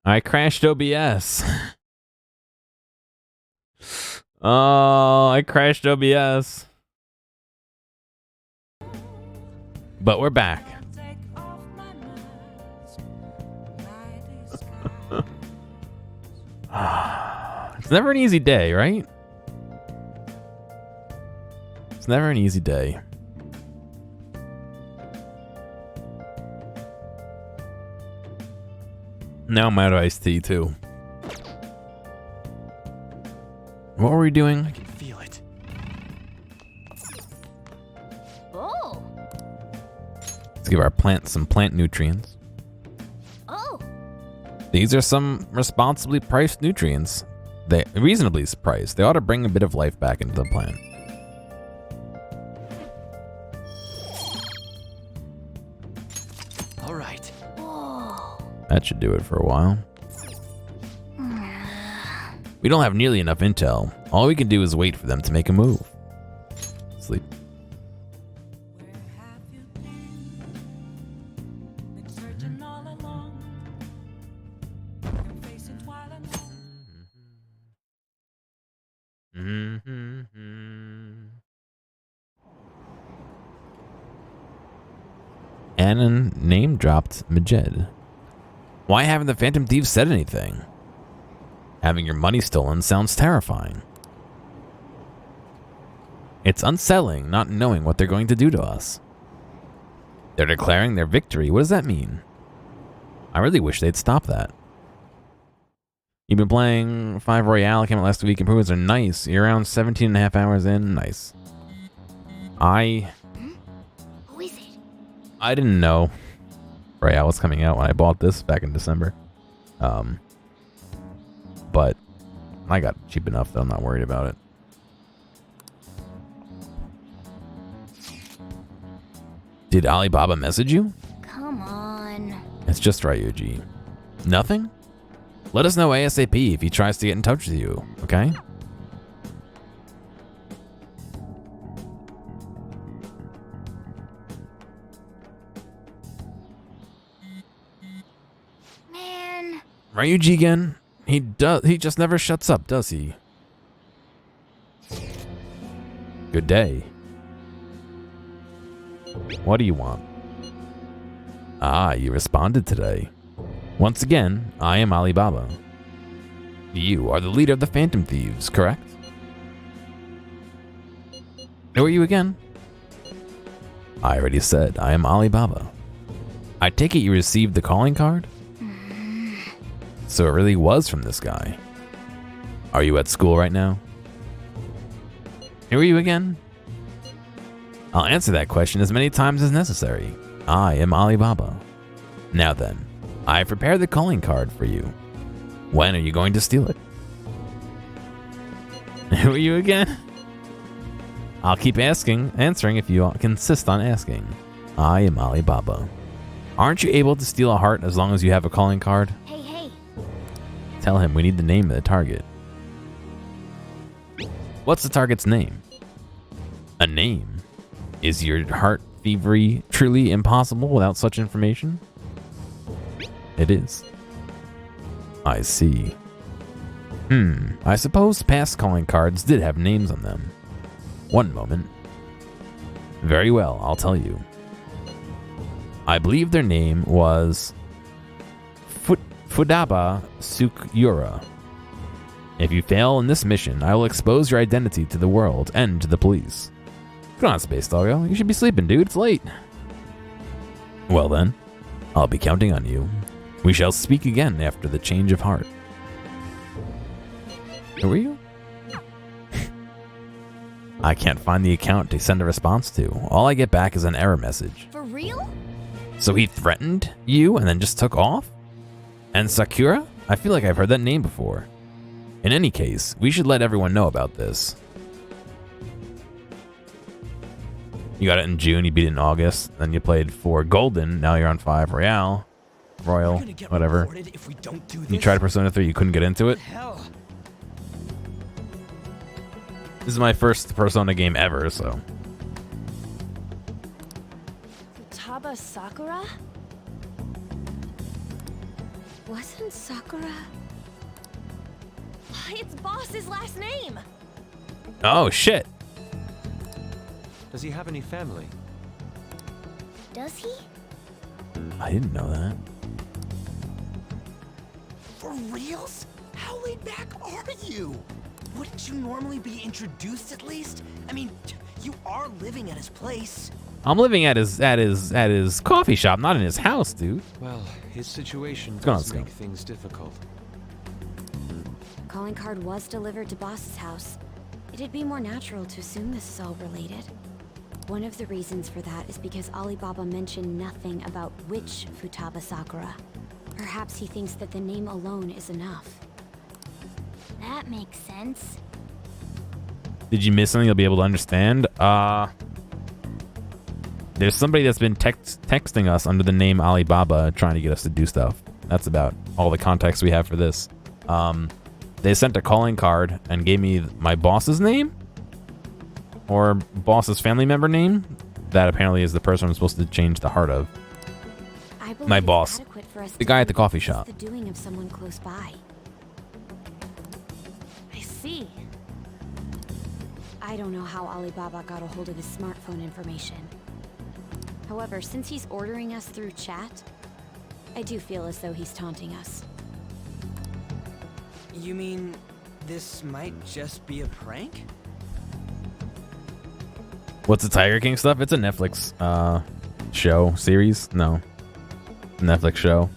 I crashed OBS. Oh, I crashed OBS. But we're back. It's never an easy day, right? It's never an easy day. Now I'm out of iced tea too. What were we doing? I can feel it. Oh. Let's give our plants some plant nutrients. Oh. These are some responsibly priced nutrients. They reasonably priced. They ought to bring a bit of life back into the plant. All right. Whoa. That should do it for a while. We don't have nearly enough intel. All we can do is wait for them to make a move. Sleep. Anon name dropped Majed. Why haven't the Phantom Thieves said anything? Having your money stolen sounds terrifying. It's unsettling not knowing what they're going to do to us. They're declaring their victory. What does that mean? I really wish they'd stop that. You've been playing 5 Royale, came out last week. Improvements are nice. You're around 17 and a half hours in. Nice. Who is it? I didn't know Royale was coming out when I bought this back in December. But I got cheap enough that I'm not worried about it. Did Alibaba message you? Come on. It's just Ryuji. Nothing? Let us know ASAP if he tries to get in touch with you, okay? Man. Ryuji again? He just never shuts up, does he? Good day. What do you want? Ah, you responded today. Once again, I am Alibaba. You are the leader of the Phantom Thieves, correct? Who are you again? I already said I am Alibaba. I take it you received the calling card? So it really was from this guy. Are you at school right now? Who are you again? I'll answer that question as many times as necessary. I am Alibaba. Now then, I have prepared the calling card for you. When are you going to steal it? Who are you again? I'll keep answering if you insist on asking. I am Alibaba. Aren't you able to steal a heart as long as you have a calling card? Hey, hey. Tell him we need the name of the target. What's the target's name? A name? Is your heart thievery truly impossible without such information? It is. I see. I suppose past calling cards did have names on them. One moment. Very well, I'll tell you. I believe their name was Fudaba Sukyura. If you fail in this mission, I will expose your identity to the world and to the police. Come on, Space Doggo. You should be sleeping, dude. It's late. Well then, I'll be counting on you. We shall speak again after the change of heart. Who are you? I can't find the account to send a response to. All I get back is an error message. For real? So he threatened you and then just took off? And Sakura? I feel like I've heard that name before. In any case, we should let everyone know about this. You got it in June, you beat it in August, then you played 4 Golden, now you're on 5 Royale, Royal, whatever. You tried Persona 3, you couldn't get into it? Hell. This is my first Persona game ever, so. Futaba Sakura? Wasn't Sakura? It's Boss's last name. Oh shit. Does he have any family? Does he? I didn't know that. For reals? How laid back are you? Wouldn't you normally be introduced at least? I mean, you are living at his place. I'm living at his coffee shop, not in his house, dude. Well, his situation What's going on, does Scott? make things difficult. Calling card was delivered to Boss's house. It'd be more natural to assume this is all related. One of the reasons for that is because Alibaba mentioned nothing about which Futaba Sakura. Perhaps he thinks that the name alone is enough. That makes sense. Did you miss something you'll be able to understand? There's somebody that's been texting us under the name Alibaba trying to get us to do stuff. That's about all the context we have for this. They sent a calling card and gave me my boss's name or boss's family member name. That apparently is the person I'm supposed to change the heart of. I believe My it's boss. adequate for us The to guy at the believe coffee this is shop. The doing of someone close by. I see. I don't know how Alibaba got a hold of his smartphone information. However, since he's ordering us through chat, I do feel as though he's taunting us. You mean this might just be a prank? What's the Tiger King stuff? It's a Netflix show series. No, Netflix show.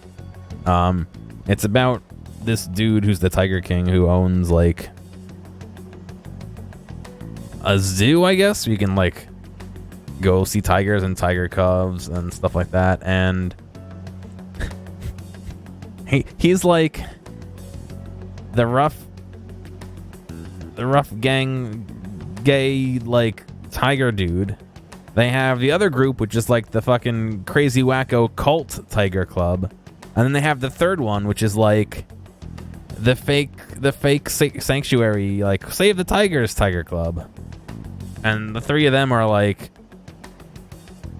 It's about this dude who's the Tiger King who owns like a zoo, I guess. You can like go see tigers and tiger cubs and stuff like that. And he's like the rough gang gay like tiger dude. They have the other group, which is like the fucking crazy wacko cult tiger club, and then they have the third one, which is like the fake sanctuary, like Save the Tigers Tiger Club. And the three of them are like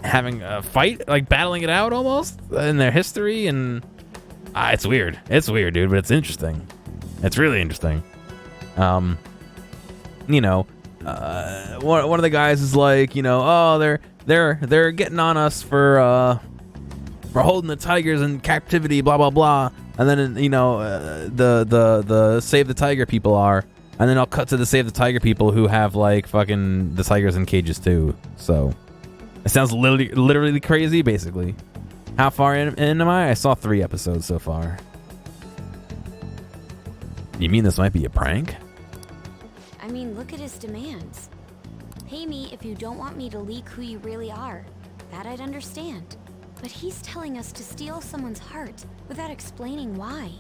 having a fight, like battling it out almost in their history, and it's weird. It's weird, dude, but it's interesting. It's really interesting. You know, one of the guys is like, you know, oh, they're getting on us for holding the tigers in captivity, blah blah blah. And then you know, the Save the Tiger people are, and then I'll cut to the Save the Tiger people who have like fucking the tigers in cages too. So it sounds literally crazy, basically. How far in am I? I saw 3 episodes so far. You mean this might be a prank? I mean, look at his demands. Pay me if you don't want me to leak who you really are. That I'd understand. But he's telling us to steal someone's heart without explaining why.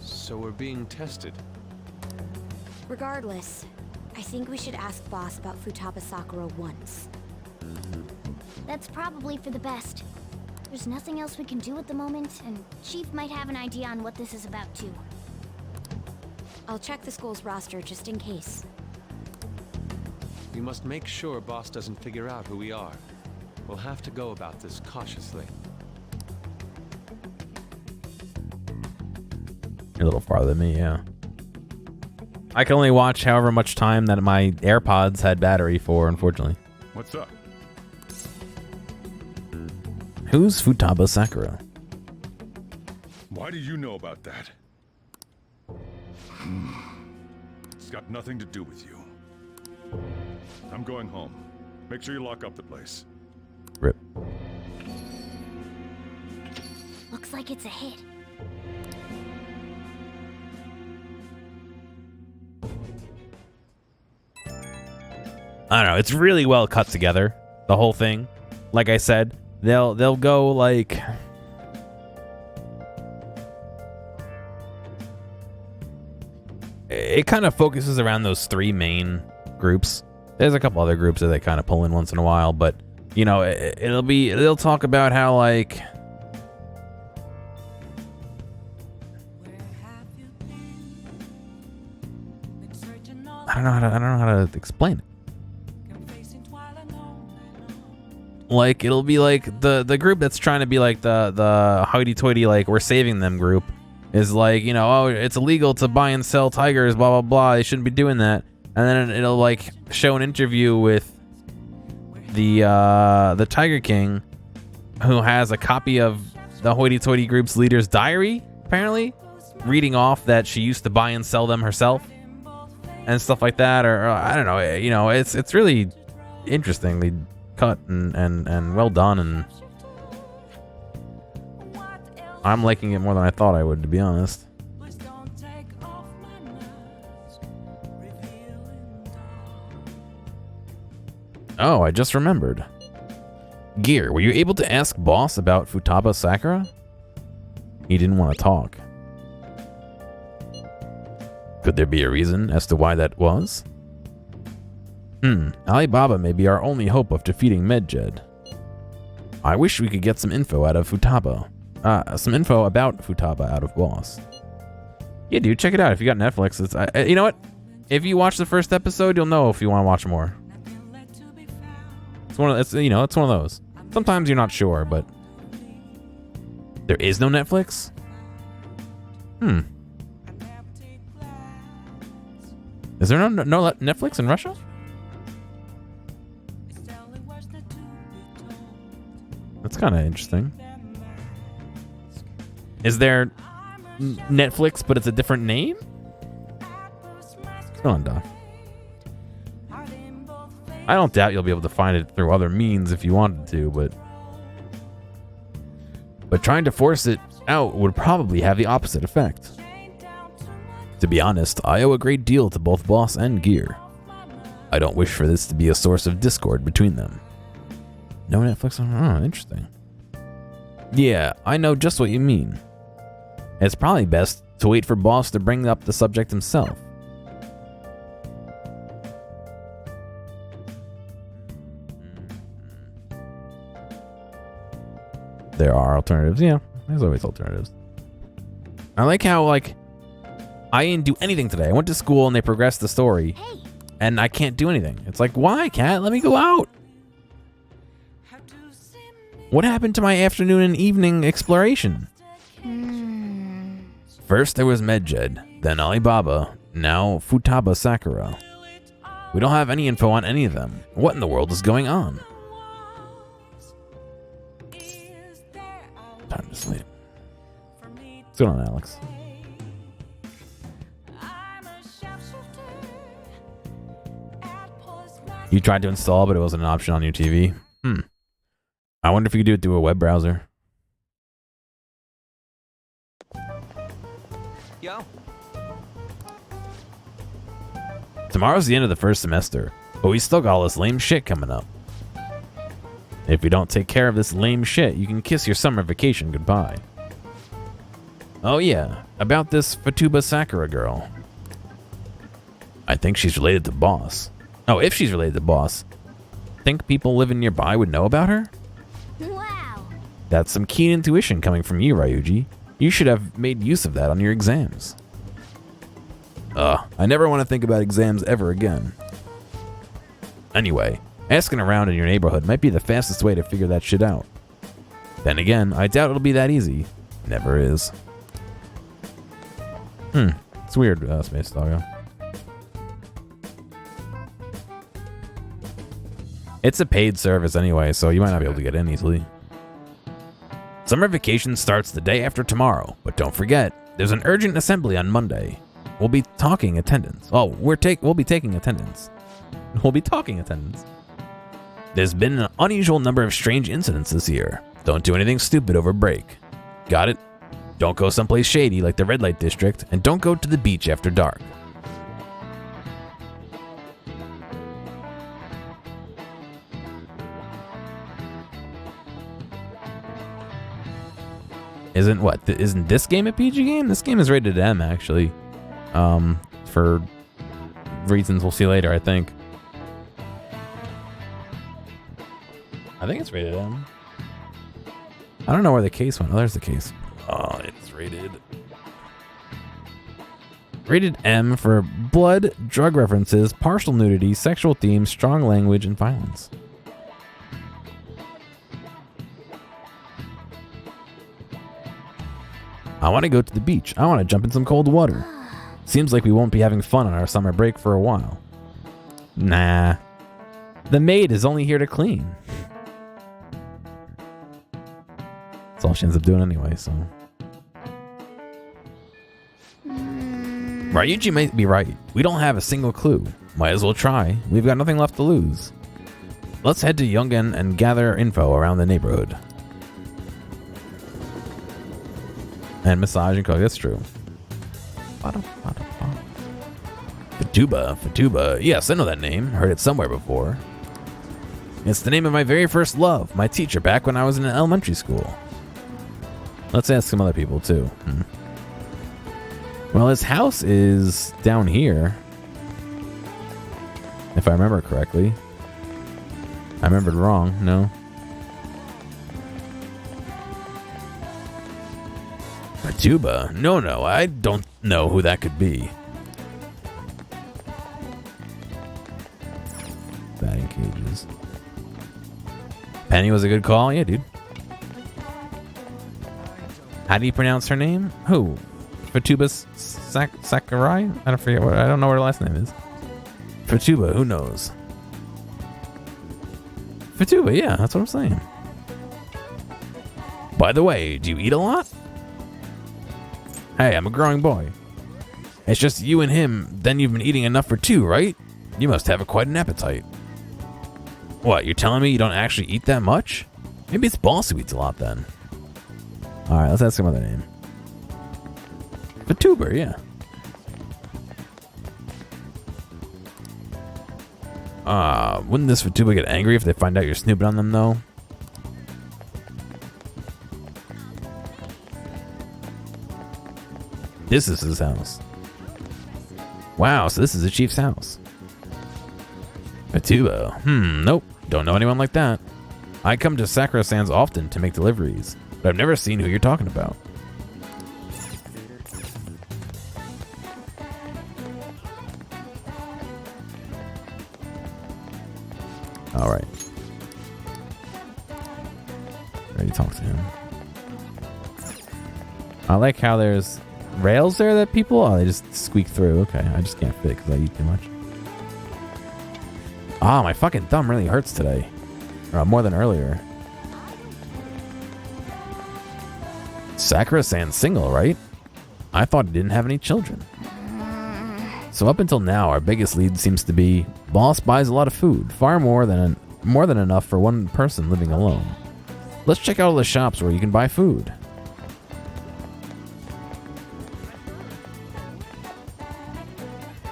So we're being tested. Regardless, I think we should ask Boss about Futaba Sakura once. That's probably for the best. There's nothing else we can do at the moment, and Chief might have an idea on what this is about too. I'll check the school's roster just in case. We must make sure Boss doesn't figure out who we are. We'll have to go about this cautiously. You're a little farther than me, yeah. I can only watch however much time that my AirPods had battery for, unfortunately. What's up? Who's Futaba Sakura? Why do you know about that? It's got nothing to do with you. I'm going home. Make sure you lock up the place. Rip. Looks like it's a hit. I don't know. It's really well cut together, the whole thing. Like I said, they'll go like it kind of focuses around those 3 main groups. There's a couple other groups that they kind of pull in once in a while, but you know, they'll talk about how like I don't know how to explain it. Like, it'll be like the group that's trying to be like the hoity-toity, like, we're saving them group is like, you know, oh, it's illegal to buy and sell tigers, blah, blah, blah. They shouldn't be doing that. And then it'll, like, show an interview with the Tiger King, who has a copy of the hoity-toity group's leader's diary, apparently, reading off that she used to buy and sell them herself and stuff like that. Or I don't know, you know, it's really interestingly cut and well done, and I'm liking it more than I thought I would, to be honest. Oh, I just remembered. Gear, were you able to ask Boss about Futaba Sakura? He didn't want to talk. Could there be a reason as to why that was? Alibaba may be our only hope of defeating Medjed. I wish we could get some info out of Futaba. Some info about Futaba out of Boss. Yeah, dude, check it out. If you got Netflix, it's you know what? If you watch the first episode, you'll know if you want to watch more. It's one of those. Sometimes you're not sure, but there is no Netflix? Is there no Netflix in Russia? That's kind of interesting. Is there Netflix, but it's a different name? What's going on, Doc? I don't doubt you'll be able to find it through other means if you wanted to, but trying to force it out would probably have the opposite effect. To be honest, I owe a great deal to both Boss and Gear. I don't wish for this to be a source of discord between them. No Netflix on... Oh, interesting. Yeah, I know just what you mean. It's probably best to wait for Boss to bring up the subject himself. There are alternatives. Yeah, there's always alternatives. I like how, like, I didn't do anything today. I went to school and they progressed the story. Hey. And I can't do anything. It's like, why, Cat? Let me go out. What happened to my afternoon and evening exploration? First there was Medjed, then Alibaba, now Futaba Sakura. We don't have any info on any of them. What in the world is going on? Time to sleep. What's going on, Alex? You tried to install, but it wasn't an option on your TV. I wonder if you could do it through a web browser. Yo. Tomorrow's the end of the first semester, but we still got all this lame shit coming up. If we don't take care of this lame shit, you can kiss your summer vacation goodbye. Oh yeah, about this Futaba Sakura girl. I think she's related to Boss. Oh, if she's related to Boss, think people living nearby would know about her? Wow. That's some keen intuition coming from you, Ryuji. You should have made use of that on your exams. I never want to think about exams ever again. Anyway, asking around in your neighborhood might be the fastest way to figure that shit out. Then again, I doubt it'll be that easy. Never is. It's weird, Space Doggo. It's a paid service anyway, so you might not be able to get in easily. Summer vacation starts the day after tomorrow, but don't forget, there's an urgent assembly on Monday. We'll be talking attendance. Oh, we'll be taking attendance. We'll be talking attendance. There's been an unusual number of strange incidents this year. Don't do anything stupid over break. Got it? Don't go someplace shady like the red light district, and don't go to the beach after dark. Isn't this game a PG game? This game is rated M, actually. For reasons we'll see later, I think. I think it's rated M. I don't know where the case went. Oh, there's the case. Oh, it's rated. Rated M for blood, drug references, partial nudity, sexual themes, strong language, and violence. I want to go to the beach. I want to jump in some cold water. Seems like we won't be having fun on our summer break for a while. Nah. The maid is only here to clean. That's all she ends up doing anyway, so. Ryuji might be right. We don't have a single clue. Might as well try. We've got nothing left to lose. Let's head to Yungen and gather info around the neighborhood. And massage and cook, that's true. Fatuba. Yes, I know that name. Heard it somewhere before. It's the name of my very first love, my teacher back when I was in elementary school. Let's ask some other people too. Well, his house is down here. If I remember correctly. I remembered wrong, no. Fatuba? No, I don't know who that could be. Batting cages. Penny was a good call? Yeah, dude. How do you pronounce her name? Who? Fatuba Sakurai? I don't know what her last name is. Fatuba, who knows? Fatuba, yeah, that's what I'm saying. By the way, do you eat a lot? Hey, I'm a growing boy. It's just you and him, then you've been eating enough for two, right? You must have quite an appetite. What, you're telling me you don't actually eat that much? Maybe it's Boss who eats a lot then. Alright, let's ask some other name. Fatuba, yeah. Wouldn't this Fatuba get angry if they find out you're snooping on them, though? This is his house. Wow, so this is the chief's house. Fatuba. Nope. Don't know anyone like that. I come to Sakura Sands often to make deliveries, but I've never seen who you're talking about. Alright. Ready to talk to him. I like how there's rails there that people... Oh, they just squeak through. Okay, I just can't fit because I eat too much. Ah, my fucking thumb really hurts today. More than earlier. Sakura-san's single, right? I thought he didn't have any children. So up until now, our biggest lead seems to be Boss buys a lot of food, far more than enough for one person living alone. Let's check out all the shops where you can buy food.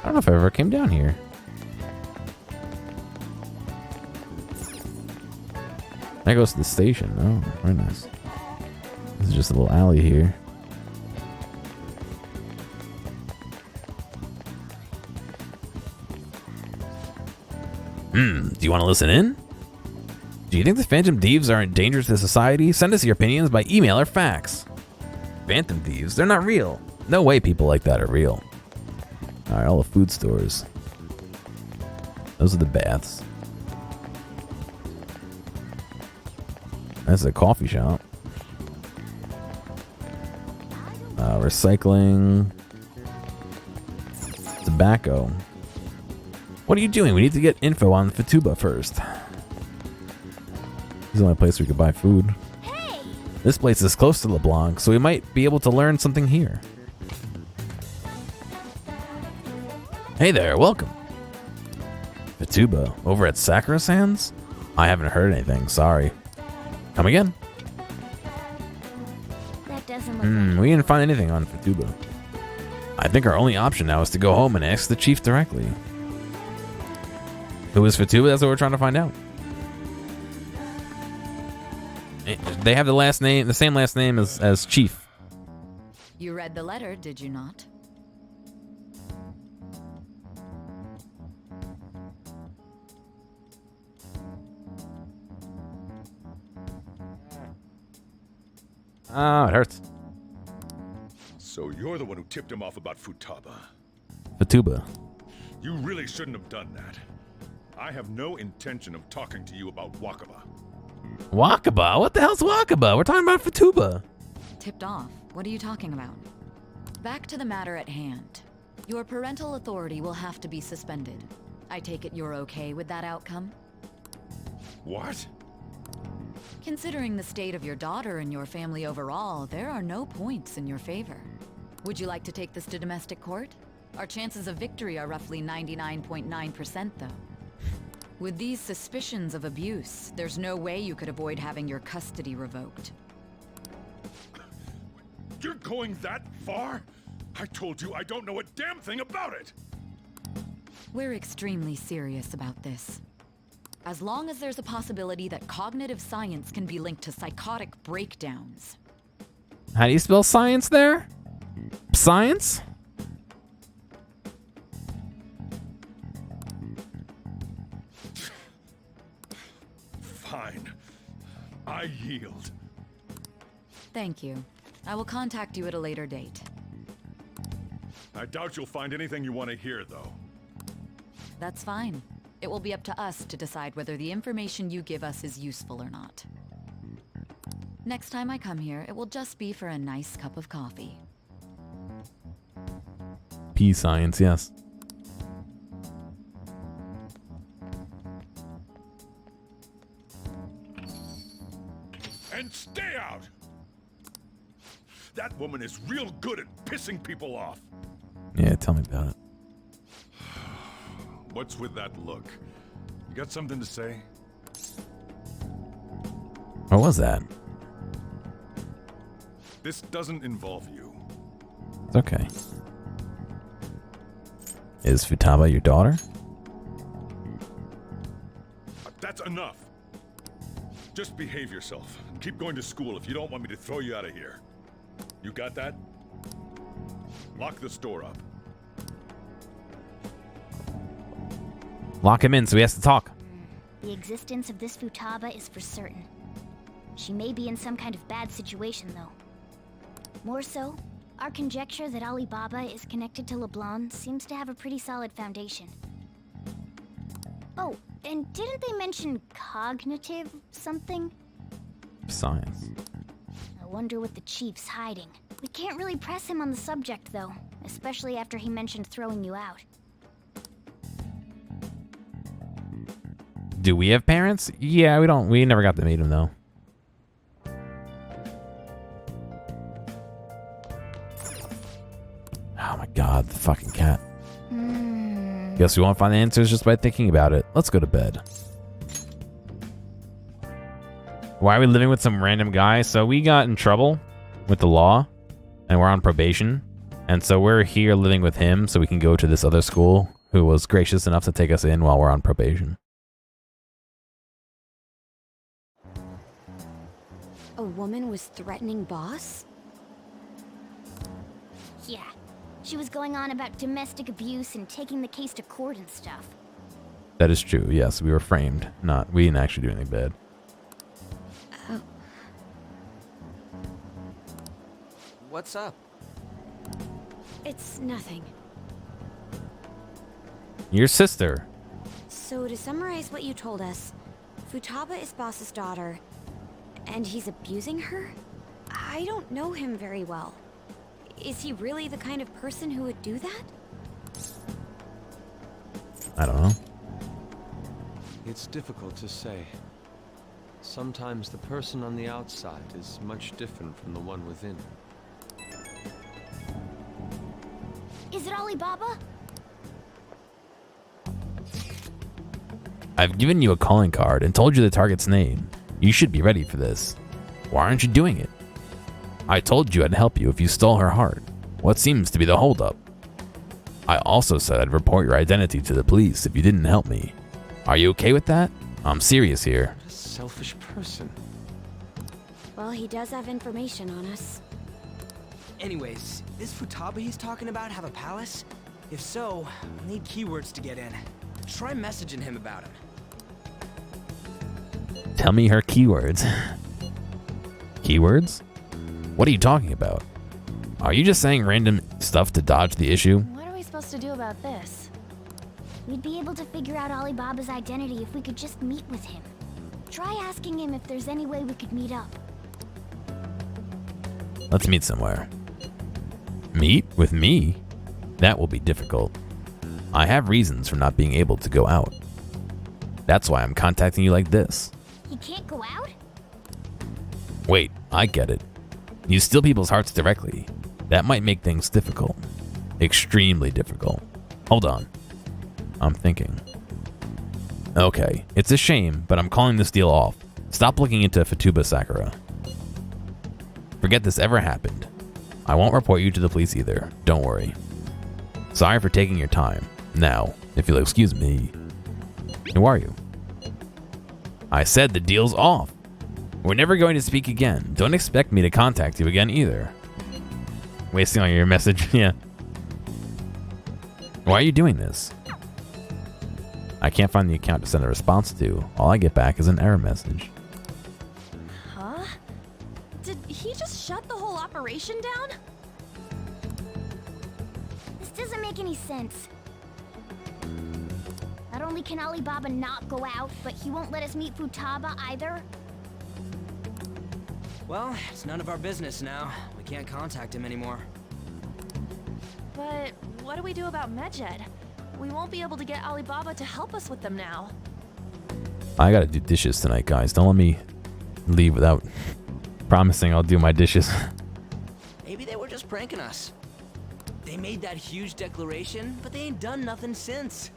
I don't know if I ever came down here. That goes to the station. Oh, very nice. This is just a little alley here. Do you want to listen in? Do you think the Phantom Thieves are in danger to society? Send us your opinions by email or fax. Phantom Thieves? They're not real. No way people like that are real. Alright, all the food stores. Those are the baths. That's a coffee shop. Recycling. Tobacco. What are you doing? We need to get info on Fatuba first. This is the only place we could buy food. Hey! This place is close to LeBlanc, so we might be able to learn something here. Hey there, welcome. Fatuba, over at Sakura Sands? I haven't heard anything, sorry. Come again? That doesn't look We didn't find anything on Fatuba. I think our only option now is to go home and ask the chief directly. Who is Fatuba? That's what we're trying to find out. They have the same last name as Chief. You read the letter, did you not? Oh, it hurts. So you're the one who tipped him off about Futaba. Fatuba. You really shouldn't have done that. I have no intention of talking to you about Wakaba. Wakaba? What the hell's Wakaba? We're talking about Fatuba. Tipped off. What are you talking about? Back to the matter at hand. Your parental authority will have to be suspended. I take it you're okay with that outcome? What? Considering the state of your daughter and your family overall, there are no points in your favor. Would you like to take this to domestic court? Our chances of victory are roughly 99.9% though. With these suspicions of abuse, there's no way you could avoid having your custody revoked. You're going that far? I told you I don't know a damn thing about it! We're extremely serious about this. As long as there's a possibility that cognitive science can be linked to psychotic breakdowns. How do you spell science there? Science? Fine. I yield. Thank you. I will contact you at a later date. I doubt you'll find anything you want to hear, though. That's fine. It will be up to us to decide whether the information you give us is useful or not. Next time I come here, it will just be for a nice cup of coffee. P science, yes. And stay out! That woman is real good at pissing people off. Yeah, tell me about it. What's with that look? You got something to say? What was that? This doesn't involve you. It's okay. Is Futaba your daughter? That's enough. Just behave yourself and keep going to school if you don't want me to throw you out of here. You got that? Lock this door up. Lock him in so he has to talk. The existence of this Futaba is for certain. She may be in some kind of bad situation, though. More so, our conjecture that Alibaba is connected to LeBlanc seems to have a pretty solid foundation. Oh, and didn't they mention cognitive something? Science. I wonder what the chief's hiding. We can't really press him on the subject, though, especially after he mentioned throwing you out. Do we have parents? Yeah, we don't. We never got to meet him, though. Oh my god, the fucking cat. Guess we won't find the answers just by thinking about it. Let's go to bed. Why are we living with some random guy? So we got in trouble with the law, and we're on probation. And so we're here living with him so we can go to this other school who was gracious enough to take us in while we're on probation. A woman was threatening Boss? Yeah. She was going on about domestic abuse and taking the case to court and stuff. That is true. Yes, we were framed. We didn't actually do anything bad. Oh. What's up? It's nothing. Your sister. So to summarize what you told us, Futaba is Boss's daughter, and he's abusing her? I don't know him very well. Is he really the kind of person who would do that? I don't know. It's difficult to say. Sometimes the person on the outside is much different from the one within. Is it Alibaba? I've given you a calling card and told you the target's name. You should be ready for this. Why aren't you doing it? I told you I'd help you if you stole her heart. What seems to be the holdup? I also said I'd report your identity to the police if you didn't help me. Are you okay with that? I'm serious here. What a selfish person. Well, he does have information on us. Anyways, this Futaba he's talking about have a palace? If so, we'll need keywords to get in. Try messaging him about it. Tell me her keywords. Keywords? What are you talking about? Are you just saying random stuff to dodge the issue? What are we supposed to do about this? We'd be able to figure out Alibaba's identity if we could just meet with him. Try asking him if there's any way we could meet up. Let's meet somewhere. Meet? With me? That will be difficult. I have reasons for not being able to go out. That's why I'm contacting you like this. He can't go out? Wait, I get it. You steal people's hearts directly. That might make things difficult. Extremely difficult. Hold on. I'm thinking. Okay, it's a shame, but I'm calling this deal off. Stop looking into Futaba Sakura. Forget this ever happened. I won't report you to the police either. Don't worry. Sorry for taking your time. Now, if you'll excuse me. Who are you? I said the deal's off. We're never going to speak again. Don't expect me to contact you again either. Wasting all your message, yeah. Why are you doing this? I can't find the account to send a response to. All I get back is an error message. Huh? Did he just shut the whole operation down? This doesn't make any sense. Not only can Alibaba not go out, but he won't let us meet Futaba either. Well, it's none of our business now. We can't contact him anymore. But what do we do about Medjed? We won't be able to get Alibaba to help us with them now. I gotta do dishes tonight, guys. Don't let me leave without promising I'll do my dishes. Maybe they were just pranking us. They made that huge declaration, but they ain't done nothing since.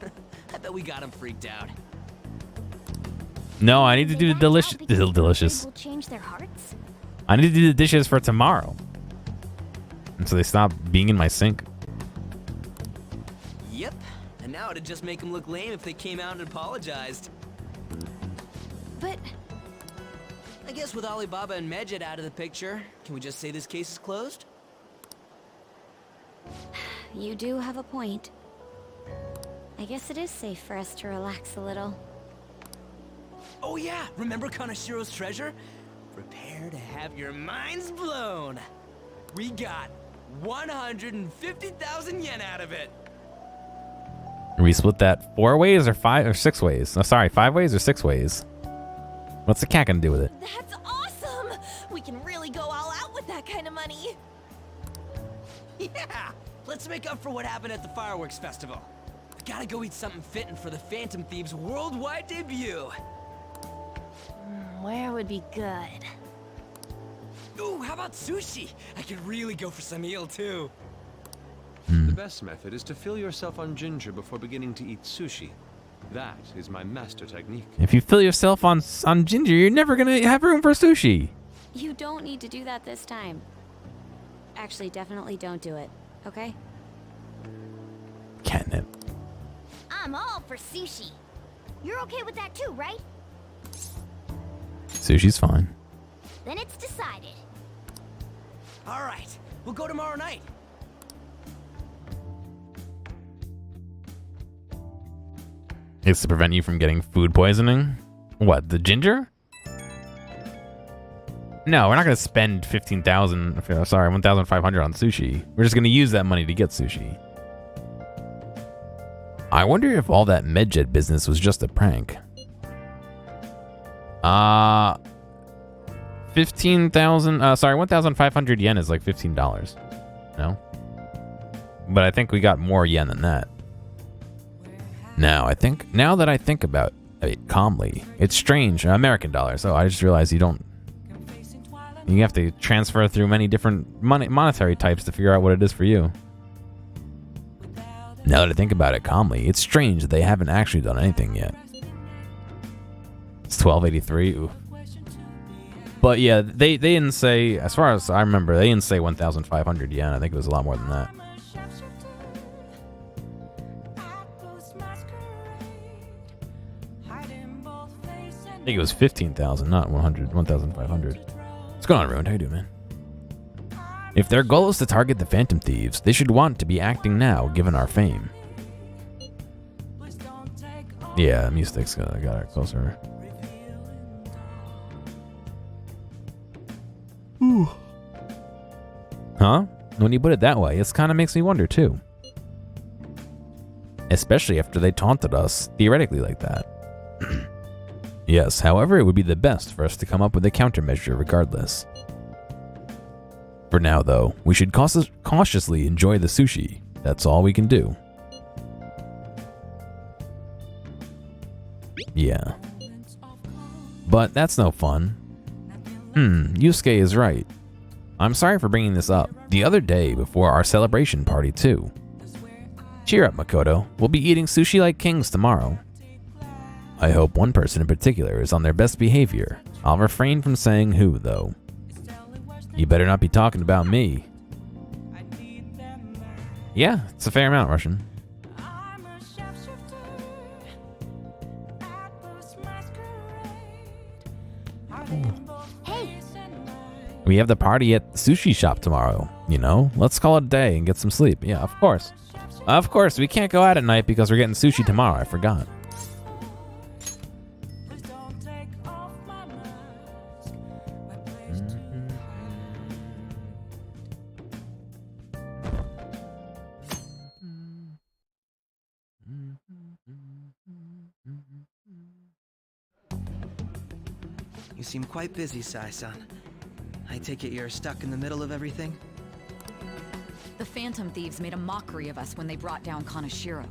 I bet we got them freaked out. No, I need to do the delicious. Will change their hearts? I need to do the dishes for tomorrow. And so they stop being in my sink. Yep. And now it'd just make them look lame if they came out and apologized. But I guess with Alibaba and Medjed out of the picture, can we just say this case is closed? You do have a point. I guess it is safe for us to relax a little. Oh yeah, remember Kanashiro's treasure? Prepare to have your minds blown. We got 150,000 yen out of it. We split that 4 ways or 5 or 6 ways? Oh, sorry, 5 ways or 6 ways? What's the cat gonna do with it? that's awesome! We can really go all out with that kind of money. Yeah, let's make up for what happened at the fireworks festival. We gotta go eat something fitting for the Phantom Thieves' worldwide debut. Where would be good? Ooh, how about sushi? I could really go for some eel too. The best method is to fill yourself on ginger before beginning to eat sushi. That is my master technique. If you fill yourself on ginger, you're never gonna have room for sushi. You don't need to do that this time. Actually, definitely don't do it, okay? Catnip. I'm all for sushi. You're okay with that too, right? Sushi's fine. Then it's decided. All right, we'll go tomorrow night. It's to prevent you from getting food poisoning? What, the ginger? No, we're not gonna spend 1,500 on sushi. We're just gonna use that money to get sushi. I wonder if all that Medjed business was just a prank. 1,500 yen is like $15. No? But I think we got more yen than that. Now that I think about it calmly, it's strange. American dollars. Oh, I just realized you have to transfer through many different monetary types to figure out what it is for you. Now that I think about it calmly, it's strange that they haven't actually done anything yet. It's 1283. Ooh. But yeah, they didn't say, as far as I remember, they didn't say 1,500 yen. I think it was a lot more than that. I think it was 15,000, not 1,500. What's going on, Ruined? How you doing, man? If their goal is to target the Phantom Thieves, they should want to be acting now, given our fame. Yeah, Mystic's got it closer. Ooh. Huh? When you put it that way, it kind of makes me wonder, too. Especially after they taunted us, theoretically like that. Yes, however, it would be the best for us to come up with a countermeasure regardless. For now, though, we should cautiously enjoy the sushi. That's all we can do. Yeah. But that's no fun. Yusuke is right. I'm sorry for bringing this up. The other day before our celebration party, too. Cheer up, Makoto. We'll be eating sushi like kings tomorrow. I hope one person in particular is on their best behavior. I'll refrain from saying who, though. You better not be talking about me. Yeah, it's a fair amount, Russian. Hey, We have the party at the sushi shop tomorrow, you know? Let's call it a day and get some sleep. Yeah, of course. Of course, we can't go out at night because we're getting sushi tomorrow. I forgot. You seem quite busy, Sai-san. I take it you're stuck in the middle of everything? The Phantom Thieves made a mockery of us when they brought down Kaneshiro.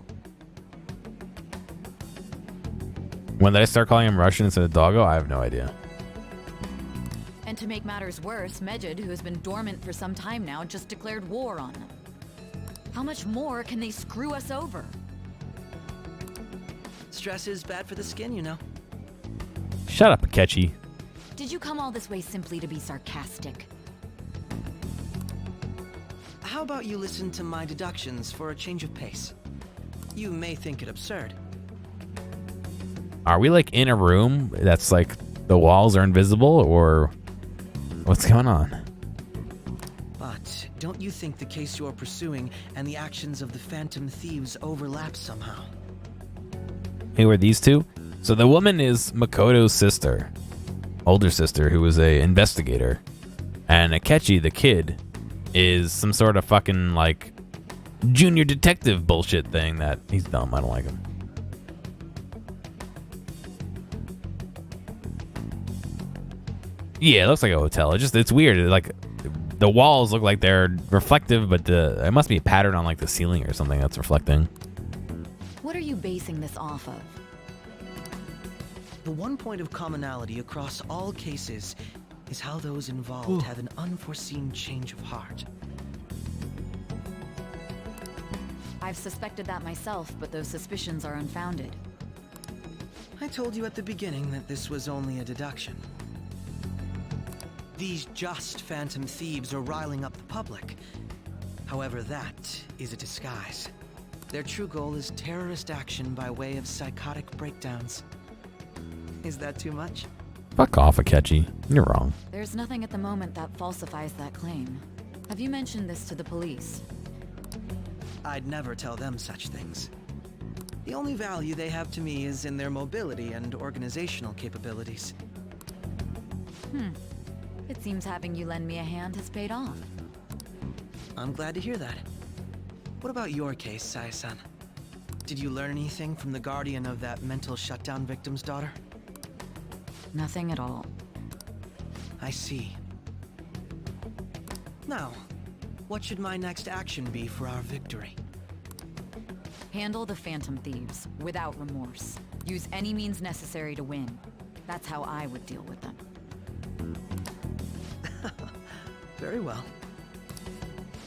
When did I start calling him Russian instead of Doggo? I have no idea. And to make matters worse, Mejid, who has been dormant for some time now, just declared war on them. How much more can they screw us over? Stress is bad for the skin, you know. Shut up, Akechi. Did you come all this way simply to be sarcastic? How about you listen to my deductions for a change of pace? You may think it absurd. Are we like in a room that's like the walls are invisible, or what's going on? But don't you think the case you're pursuing and the actions of the Phantom Thieves overlap somehow? Who are these two? So the woman is Makoto's sister, older sister, who was a investigator, and Akechi, the kid, is some sort of fucking like junior detective bullshit thing that he's dumb. I don't like him. Yeah, it looks like a hotel. It's weird. Like the walls look like they're reflective, but it must be a pattern on like the ceiling or something that's reflecting. What are you basing this off of? The one point of commonality across all cases is how those involved have an unforeseen change of heart. I've suspected that myself, but those suspicions are unfounded. I told you at the beginning that this was only a deduction. These just Phantom Thieves are riling up the public. However, that is a disguise. Their true goal is terrorist action by way of psychotic breakdowns. Is that too much? Fuck off, Akechi. You're wrong. There's nothing at the moment that falsifies that claim. Have you mentioned this to the police? I'd never tell them such things. The only value they have to me is in their mobility and organizational capabilities. It seems having you lend me a hand has paid off. I'm glad to hear that. What about your case, Sai-san? Did you learn anything from the guardian of that mental shutdown victim's daughter? Nothing at all. I see. Now, what should my next action be for our victory? Handle the Phantom Thieves, without remorse. Use any means necessary to win. That's how I would deal with them. Very well.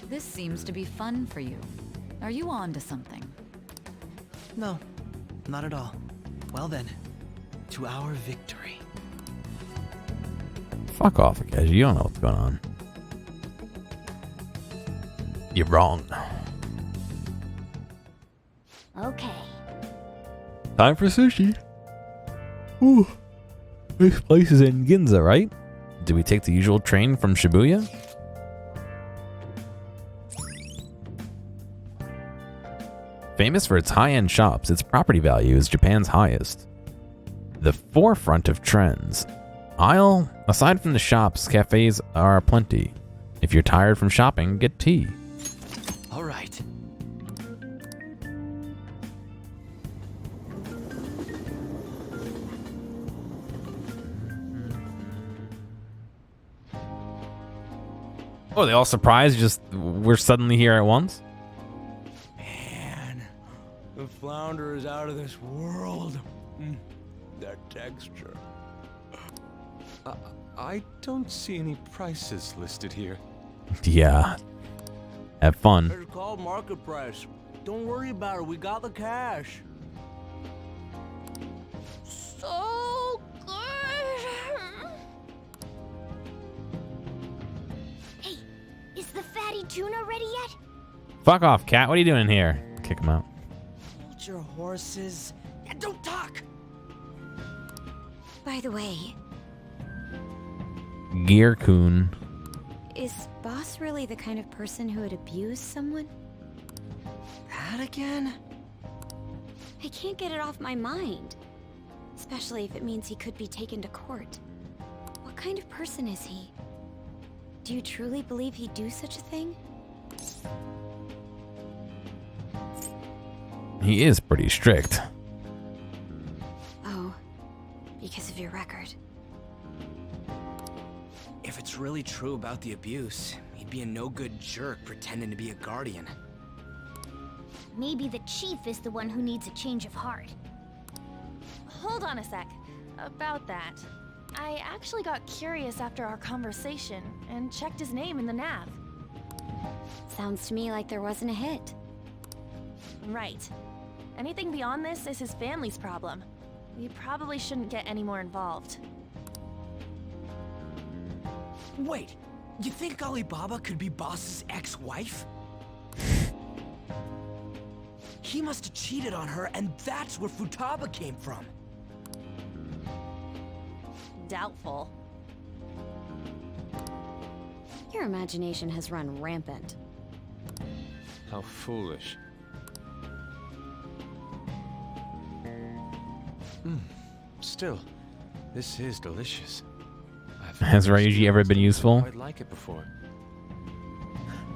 This seems to be fun for you. Are you on to something? No, not at all. Well then, to our victory. Fuck off, Akechi. You don't know what's going on. You're wrong. okay. Time for sushi. Ooh. This place is in Ginza, right? Do we take the usual train from Shibuya? Famous for its high-end shops, its property value is Japan's highest. The forefront of trends. Aside from the shops, cafes are plenty. If you're tired from shopping, get tea. All right. Oh, they all surprised? Just we're suddenly here at once? Man, the flounder is out of this world. That texture. I don't see any prices listed here. Yeah. Have fun. It's called market price. Don't worry about it. We got the cash. So good. Hey, is the fatty tuna ready yet? Fuck off, cat. What are you doing here? Kick him out. Hold your horses and don't talk. By the way, Gear-kun. is Boss really the kind of person who would abuse someone? That again? I can't get it off my mind. Especially if it means he could be taken to court. What kind of person is he? Do you truly believe he'd do such a thing? He is pretty strict. Oh, because of your record. If it's really true about the abuse, he'd be a no-good jerk pretending to be a guardian. Maybe the chief is the one who needs a change of heart. Hold on a sec. About that. I actually got curious after our conversation and checked his name in the nav. Sounds to me like there wasn't a hit. Right. Anything beyond this is his family's problem. We probably shouldn't get any more involved. Wait, you think Alibaba could be Boss's ex-wife? He must have cheated on her, and that's where Futaba came from. Doubtful. Your imagination has run rampant. How foolish. Still, this is delicious. Has Ryuji ever been useful? Quite like it before.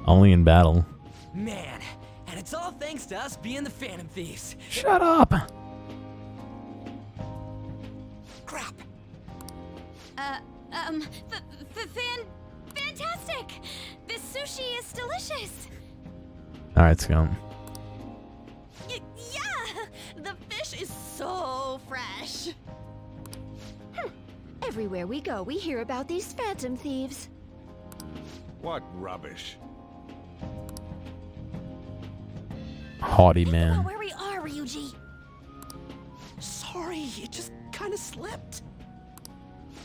Only in battle. Man, and it's all thanks to us being the Phantom Thieves. Shut up! Crap. Fantastic! This sushi is delicious! Alright, let's go. Yeah! The fish is so fresh! Everywhere we go, we hear about these phantom thieves. What rubbish. Haughty Think about man. where we are, Ryuji! Sorry, it just kind of slipped.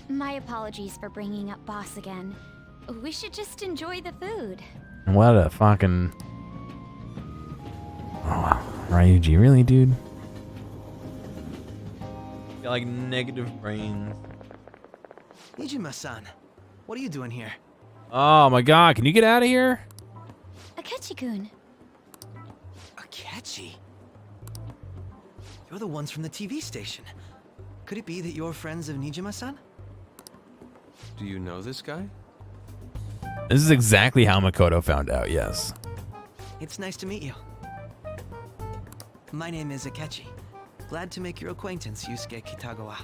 My apologies for bringing up Boss again. We should just enjoy the food. What a fucking... Oh, Ryuji, really, dude? Got like negative brains. Nijima-san, what are you doing here? Oh my god, can you get out of here? Akechi-kun. Akechi? You're the ones from the TV station. Could it be that you're friends of Nijima-san? Do you know this guy? This is exactly how Makoto found out, yes. It's nice to meet you. My name is Akechi. Glad to make your acquaintance, Yusuke Kitagawa.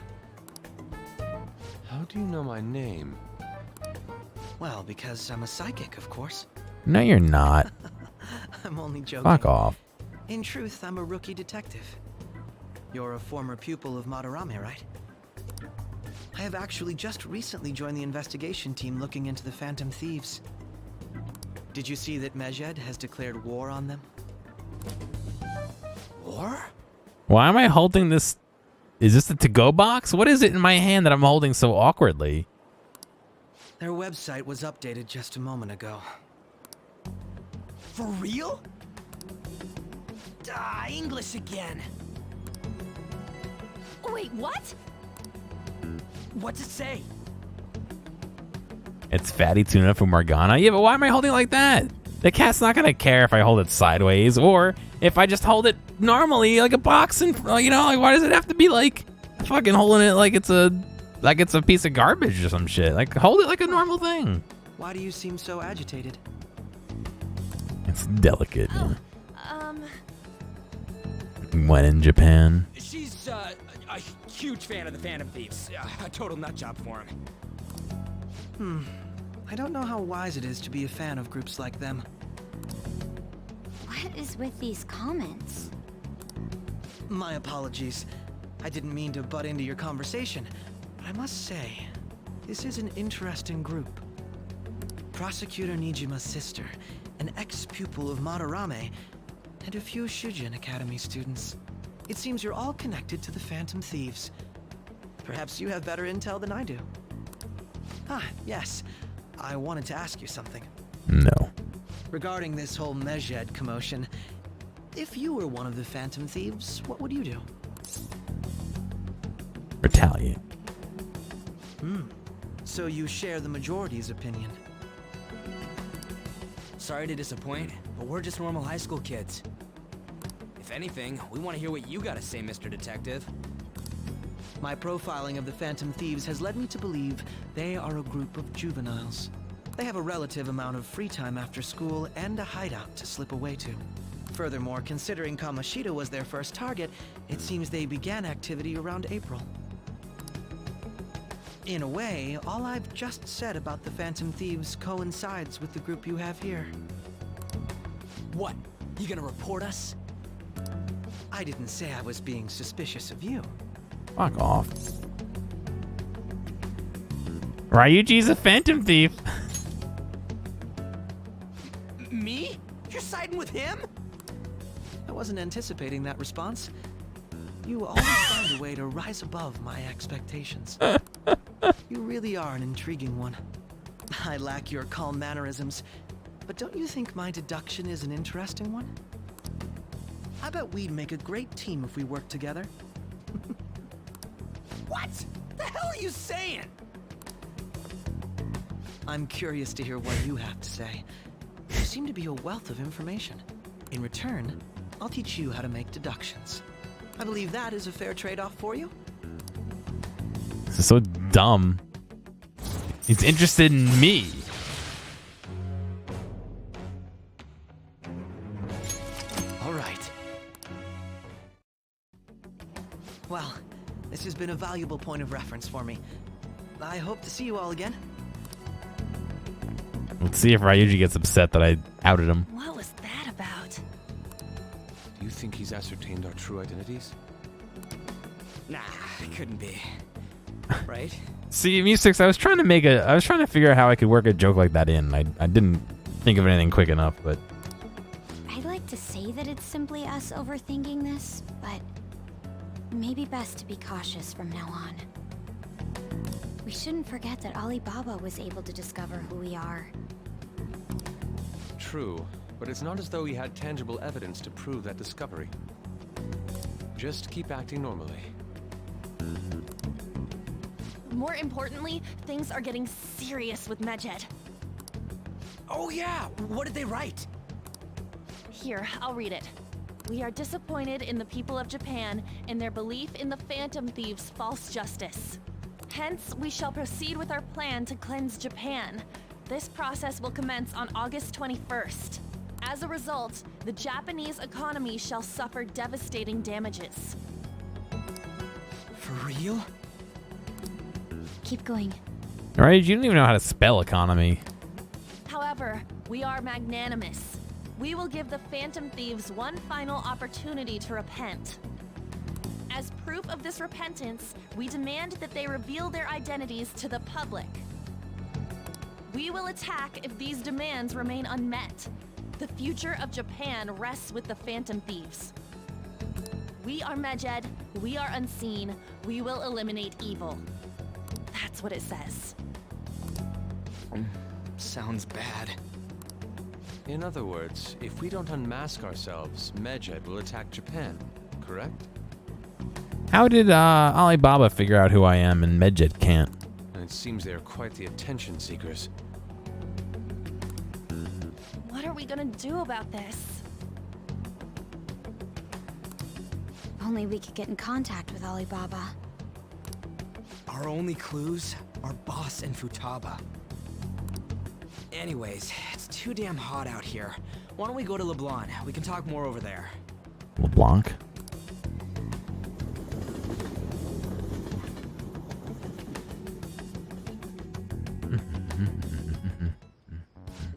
How do you know my name? Well, because I'm a psychic, of course. No, you're not. I'm only joking. Fuck off. In truth, I'm a rookie detective. You're a former pupil of Madarame, right? I have actually just recently joined the investigation team looking into the Phantom Thieves. Did you see that Mejed has declared war on them? War? Why am I holding this? Is this the to-go box? What is it in my hand that I'm holding so awkwardly? Their website was updated just a moment ago. For real? English again. Wait, what? What's it say? It's fatty tuna from Morgana. Yeah, but why am I holding it like that? The cat's not gonna care if I hold it sideways or if I just hold it normally like a box and you know, like why does it have to be like fucking holding it like it's a piece of garbage or some shit? Like hold it like a normal thing. Why do you seem so agitated? It's delicate. Oh, When in Japan. She's a huge fan of the Phantom Thieves. A total nutjob for him. I don't know how wise it is to be a fan of groups like them. What is with these comments? My apologies. I didn't mean to butt into your conversation, but I must say, this is an interesting group. Prosecutor Nijima's sister, an ex-pupil of Madarame, and a few Shujin Academy students. It seems you're all connected to the Phantom Thieves. Perhaps you have better intel than I do. Ah, yes. I wanted to ask you something. No. Regarding this whole Medjed commotion, if you were one of the Phantom Thieves, what would you do? Retaliate. So you share the majority's opinion. Sorry to disappoint, but we're just normal high school kids. If anything, we want to hear what you gotta say, Mr. Detective. My profiling of the Phantom Thieves has led me to believe they are a group of juveniles. They have a relative amount of free time after school and a hideout to slip away to. Furthermore, considering Kamoshida was their first target, it seems they began activity around April. In a way, all I've just said about the Phantom Thieves coincides with the group you have here. What? You gonna report us? I didn't say I was being suspicious of you. Fuck off. Ryuji's a phantom thief. Me? You're siding with him? I wasn't anticipating that response. You always find a way to rise above my expectations. You really are an intriguing one. I lack your calm mannerisms, but don't you think my deduction is an interesting one? I bet we'd make a great team if we worked together. What? The hell are you saying? I'm curious to hear what you have to say. You seem to be a wealth of information. In return, I'll teach you how to make deductions. I believe that is a fair trade-off for you. This is so dumb. He's interested in me. All right. Well, this has been a valuable point of reference for me. I hope to see you all again. Let's see if Ryuji gets upset that I outed him. What was that about? Do you think he's ascertained our true identities? Nah, it couldn't be. Right? See, Musics, I was trying to figure out how I could work a joke like that in. I didn't think of anything quick enough, but I'd like to say that it's simply us overthinking this, but maybe best to be cautious from now on. We shouldn't forget that Alibaba was able to discover who we are. True, but it's not as though he had tangible evidence to prove that discovery. Just keep acting normally. More importantly, things are getting serious with Medjed. Oh yeah, what did they write? Here, I'll read it. We are disappointed in the people of Japan in their belief in the Phantom Thieves' false justice. Hence, we shall proceed with our plan to cleanse Japan. This process will commence on August 21st. As a result, the Japanese economy shall suffer devastating damages. For real? Keep going. Ryuji, you don't even know how to spell economy. However, we are magnanimous. We will give the Phantom Thieves one final opportunity to repent. As proof of this repentance, we demand that they reveal their identities to the public. We will attack if these demands remain unmet. The future of Japan rests with the Phantom Thieves. We are Medjed, we are unseen, we will eliminate evil. That's what it says. Sounds bad. In other words, if we don't unmask ourselves, Medjed will attack Japan, correct? How did Alibaba figure out who I am and Medjed can't? And it seems they are quite the attention seekers. What are we gonna do about this? If only we could get in contact with Alibaba. Our only clues are Boss and Futaba. Anyways, it's too damn hot out here. Why don't we go to LeBlanc? We can talk more over there. LeBlanc?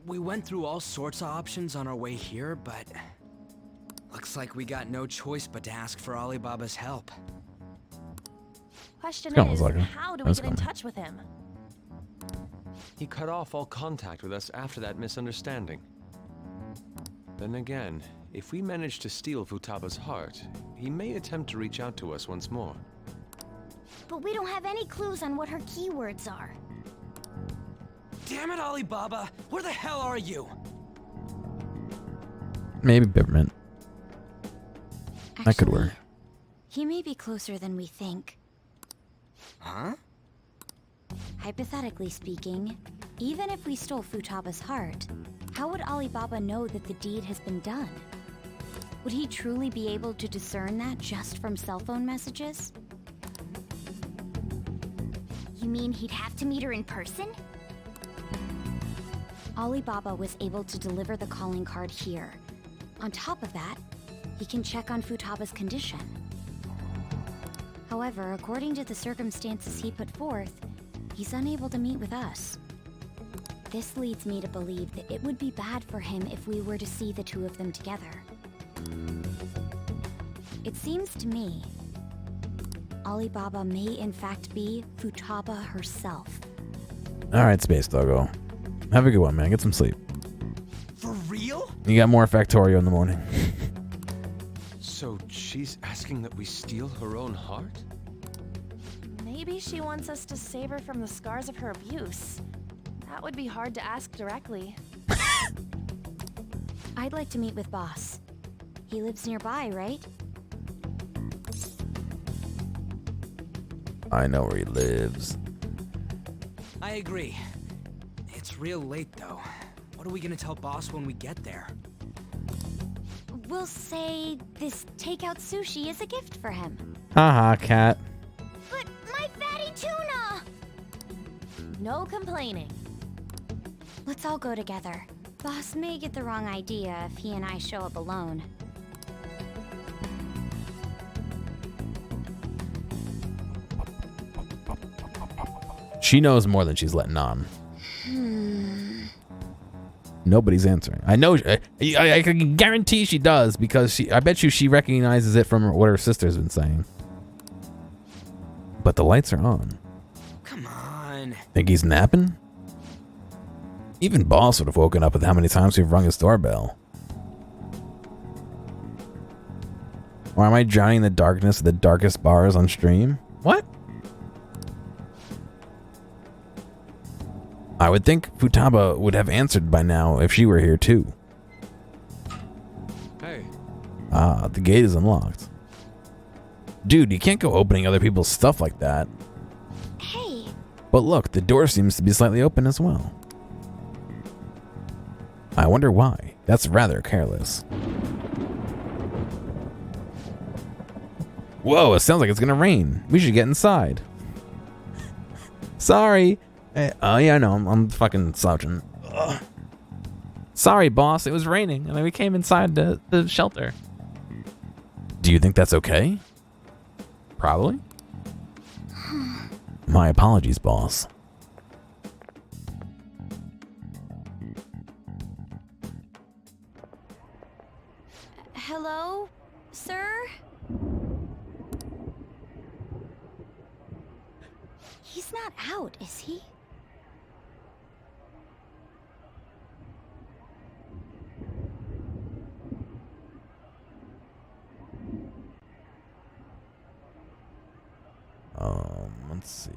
We went through all sorts of options on our way here, but looks like we got no choice but to ask for Alibaba's help. Question It's almost is, like him. how do we That's get in funny. touch with him? He cut off all contact with us after that misunderstanding. Then again, if we manage to steal Futaba's heart, he may attempt to reach out to us once more. But we don't have any clues on what her keywords are. Damn it, Alibaba! Where the hell are you? Maybe peppermint. That could work. He may be closer than we think. Huh? Hypothetically speaking, even if we stole Futaba's heart, how would Alibaba know that the deed has been done? Would he truly be able to discern that just from cell phone messages? You mean he'd have to meet her in person? Alibaba was able to deliver the calling card here. On top of that, he can check on Futaba's condition. However, according to the circumstances he put forth, he's unable to meet with us. This leads me to believe that it would be bad for him if we were to see the two of them together. It seems to me, Alibaba may in fact be Futaba herself. Alright, Space Doggo. Have a good one, man. Get some sleep. For real? You got more Factorio in the morning. So she's asking that we steal her own heart? Maybe she wants us to save her from the scars of her abuse. That would be hard to ask directly. I'd like to meet with Boss. He lives nearby, right? I know where he lives. I agree. It's real late, though. What are we gonna tell Boss when we get there? We'll say this takeout sushi is a gift for him. Haha, cat. But my fatty tuna! No complaining. Let's all go together. Boss may get the wrong idea if he and I show up alone. She knows more than she's letting on. Nobody's answering. I know. I can guarantee she does because I bet you she recognizes it from what her sister's been saying. But the lights are on. Come on. Think he's napping? Even Boss would have woken up with how many times we've rung his doorbell. Or am I drowning in the darkness of the darkest bars on stream? What? I would think Futaba would have answered by now if she were here too. Hey. Ah, the gate is unlocked. Dude, you can't go opening other people's stuff like that. Hey, But look, the door seems to be slightly open as well. I wonder why. That's rather careless. Whoa, it sounds like it's gonna rain. We should get inside. Sorry. Oh yeah, no, I'm fucking slouching. Ugh. Sorry, boss. It was raining, and then we came inside the shelter. Do you think that's okay? Probably. My apologies, boss. Hello, sir? He's not out, is he? Let's see.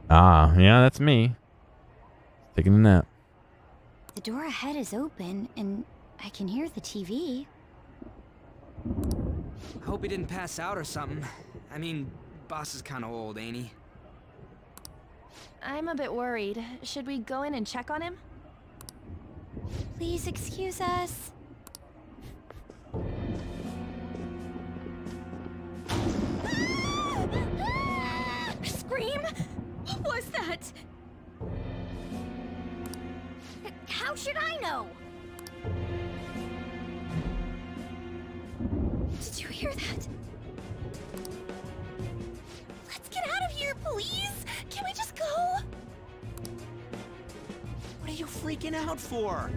Ah, yeah, that's me. Taking a nap. The door ahead is open, and I can hear the TV. I hope he didn't pass out or something. I mean, Boss is kind of old, ain't he? I'm a bit worried. Should we go in and check on him? Please excuse us. scream? What was that? How should I know? Did you hear that? Let's get out of here, please! Can we just go? What are you freaking out for?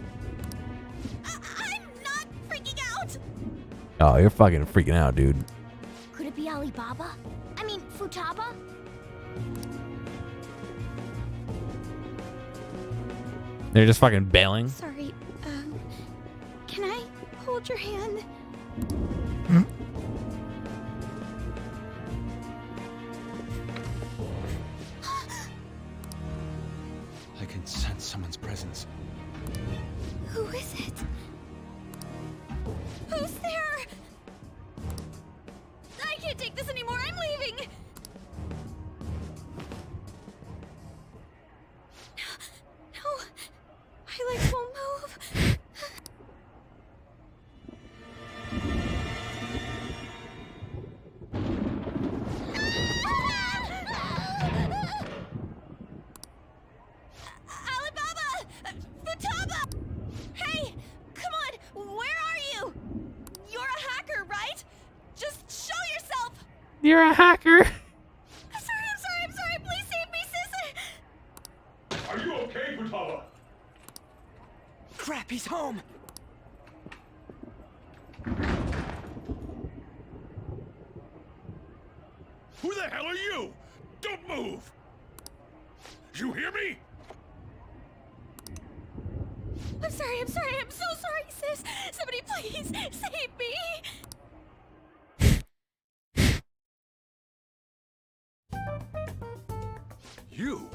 I'm not freaking out! Oh, you're fucking freaking out, dude. Could it be Alibaba? I mean, Futaba? They're just fucking bailing. Sorry, can I hold your hand? I can sense someone's presence. Who is it? Who's there? I can't take this anymore. I'm leaving. No, my legs won't move. Alibaba! Futaba! Hey! Come on! Where are you? You're a hacker, right? Just show yourself! You're a hacker. I'm sorry, please save me, sis! Are you okay, Futaba? Crap, he's home. Who the hell are you? Don't move! You hear me? I'm sorry, I'm so sorry, sis! Somebody please save me! You?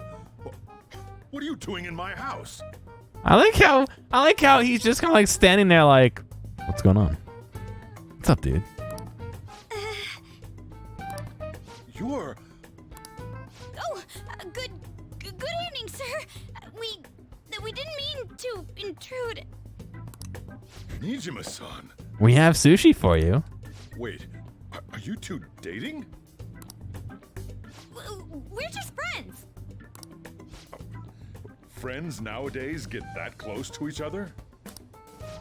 What are you doing in my house? I like how he's just kind of like standing there like, what's going on? What's up, dude? You're... Oh, good evening, sir. We didn't mean to intrude. Nijima-san. We have sushi for you. Wait, are you two dating? We're just friends. Friends nowadays get that close to each other?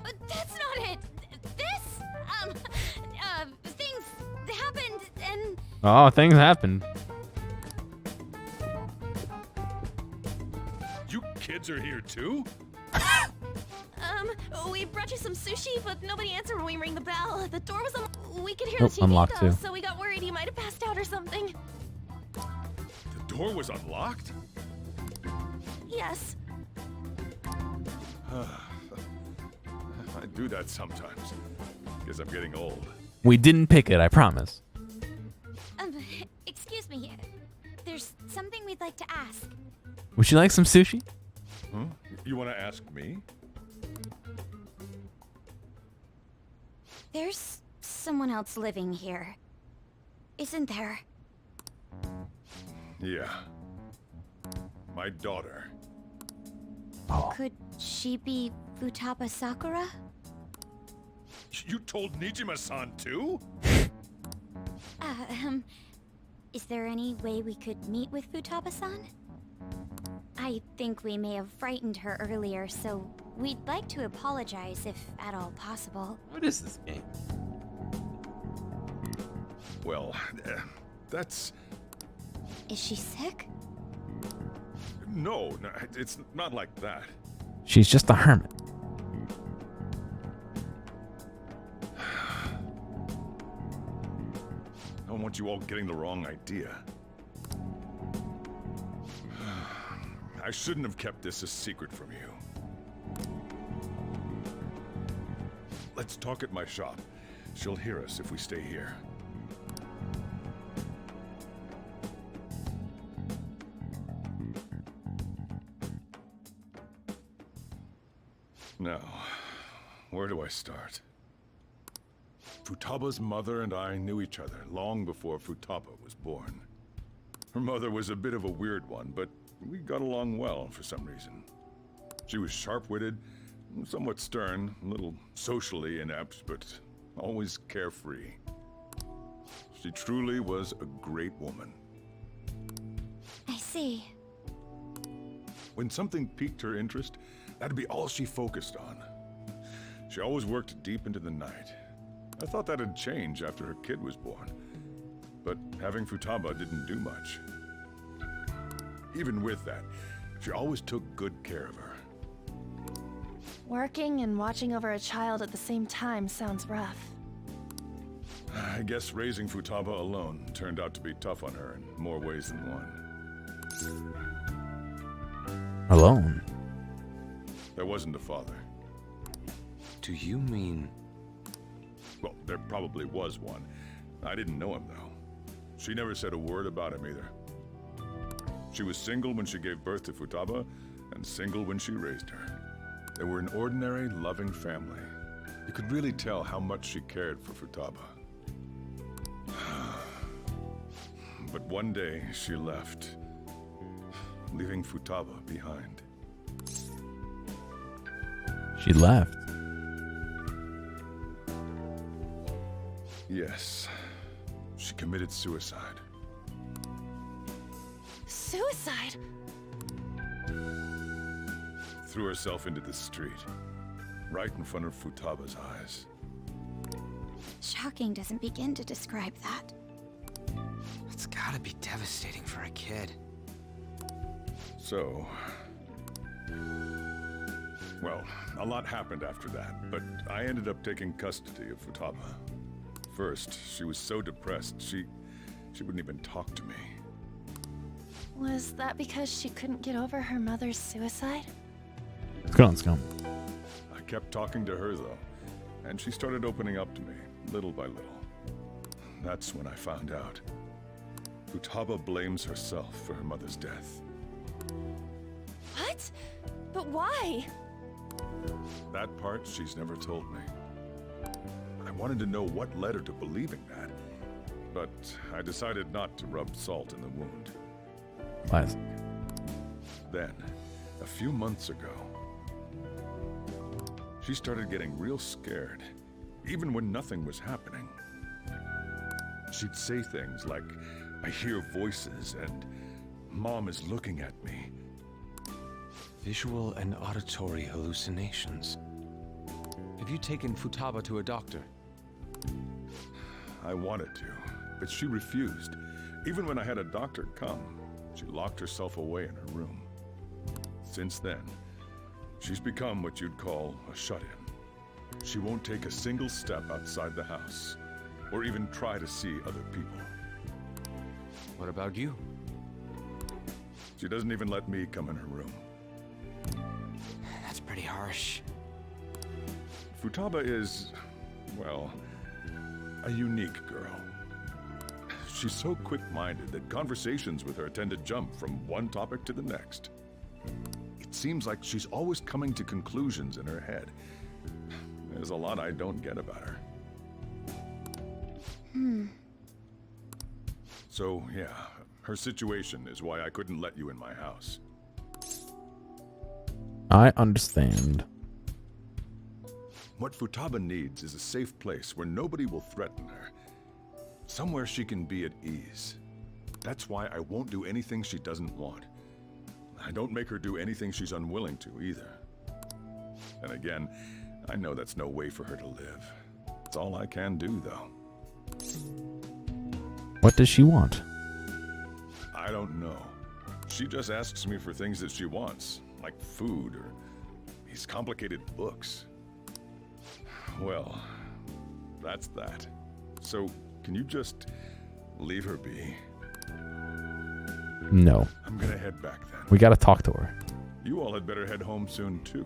But that's not it. Things happened and... Oh, things happened. You kids are here too? We brought you some sushi, but nobody answered when we rang the bell. The door was we could hear Oh, the TV unlocked though, too. so we got worried he might have passed out or something. The door was unlocked? Yes. I do that sometimes. Guess I'm getting old. We didn't pick it, I promise. Excuse me. There's something we'd like to ask. Would you like some sushi? Huh? You want to ask me? There's someone else living here, isn't there? Yeah. My daughter. Could she be Futaba Sakura? You told Nijima-san too? Is there any way we could meet with Futaba-san? I think we may have frightened her earlier, so we'd like to apologize if at all possible. What is this game? Well, that's... Is she sick? No, it's not like that. She's just a hermit. I don't want you all getting the wrong idea. I shouldn't have kept this a secret from you. Let's talk at my shop. She'll hear us if we stay here. Now, where do I start? Futaba's mother and I knew each other long before Futaba was born. Her mother was a bit of a weird one, but we got along well for some reason. She was sharp-witted, somewhat stern, a little socially inept, but always carefree. She truly was a great woman. I see. When something piqued her interest, that'd be all she focused on. She always worked deep into the night. I thought that'd change after her kid was born, but having Futaba didn't do much. Even with that, she always took good care of her. Working and watching over a child at the same time sounds rough. I guess raising Futaba alone turned out to be tough on her in more ways than one. Alone? There wasn't a father. Do you mean... Well, there probably was one. I didn't know him, though. She never said a word about him either. She was single when she gave birth to Futaba, and single when she raised her. They were an ordinary, loving family. You could really tell how much she cared for Futaba. But one day, she left, leaving Futaba behind. She left. Yes. She committed suicide. Suicide? Threw herself into the street, right in front of Futaba's eyes. Shocking doesn't begin to describe that. It's gotta be devastating for a kid. So... Well, a lot happened after that, but I ended up taking custody of Futaba. First, she was so depressed, she wouldn't even talk to me. Was that because she couldn't get over her mother's suicide? Let's go. I kept talking to her, though, and she started opening up to me, little by little. That's when I found out. Futaba blames herself for her mother's death. What? But why? That part she's never told me. I wanted to know what led her to believing that, but I decided not to rub salt in the wound. Classic. Then, a few months ago, she started getting real scared, even when nothing was happening. She'd say things like, "I hear voices," and "Mom is looking at me." Visual and auditory hallucinations. Have you taken Futaba to a doctor? I wanted to, but she refused. Even when I had a doctor come, she locked herself away in her room. Since then, she's become what you'd call a shut-in. She won't take a single step outside the house, or even try to see other people. What about you? She doesn't even let me come in her room. That's pretty harsh. Futaba is, well, a unique girl. She's so quick-minded that conversations with her tend to jump from one topic to the next. It seems like she's always coming to conclusions in her head. There's a lot I don't get about her. So, yeah, her situation is why I couldn't let you in my house. I understand. What Futaba needs is a safe place where nobody will threaten her. Somewhere she can be at ease. That's why I won't do anything she doesn't want. I don't make her do anything she's unwilling to either. And again, I know that's no way for her to live. It's all I can do, though. What does she want? I don't know. She just asks me for things that she wants, like food or these complicated books. Well, that's that. So, can you just leave her be? No. I'm gonna head back then. We gotta talk to her. You all had better head home soon, too.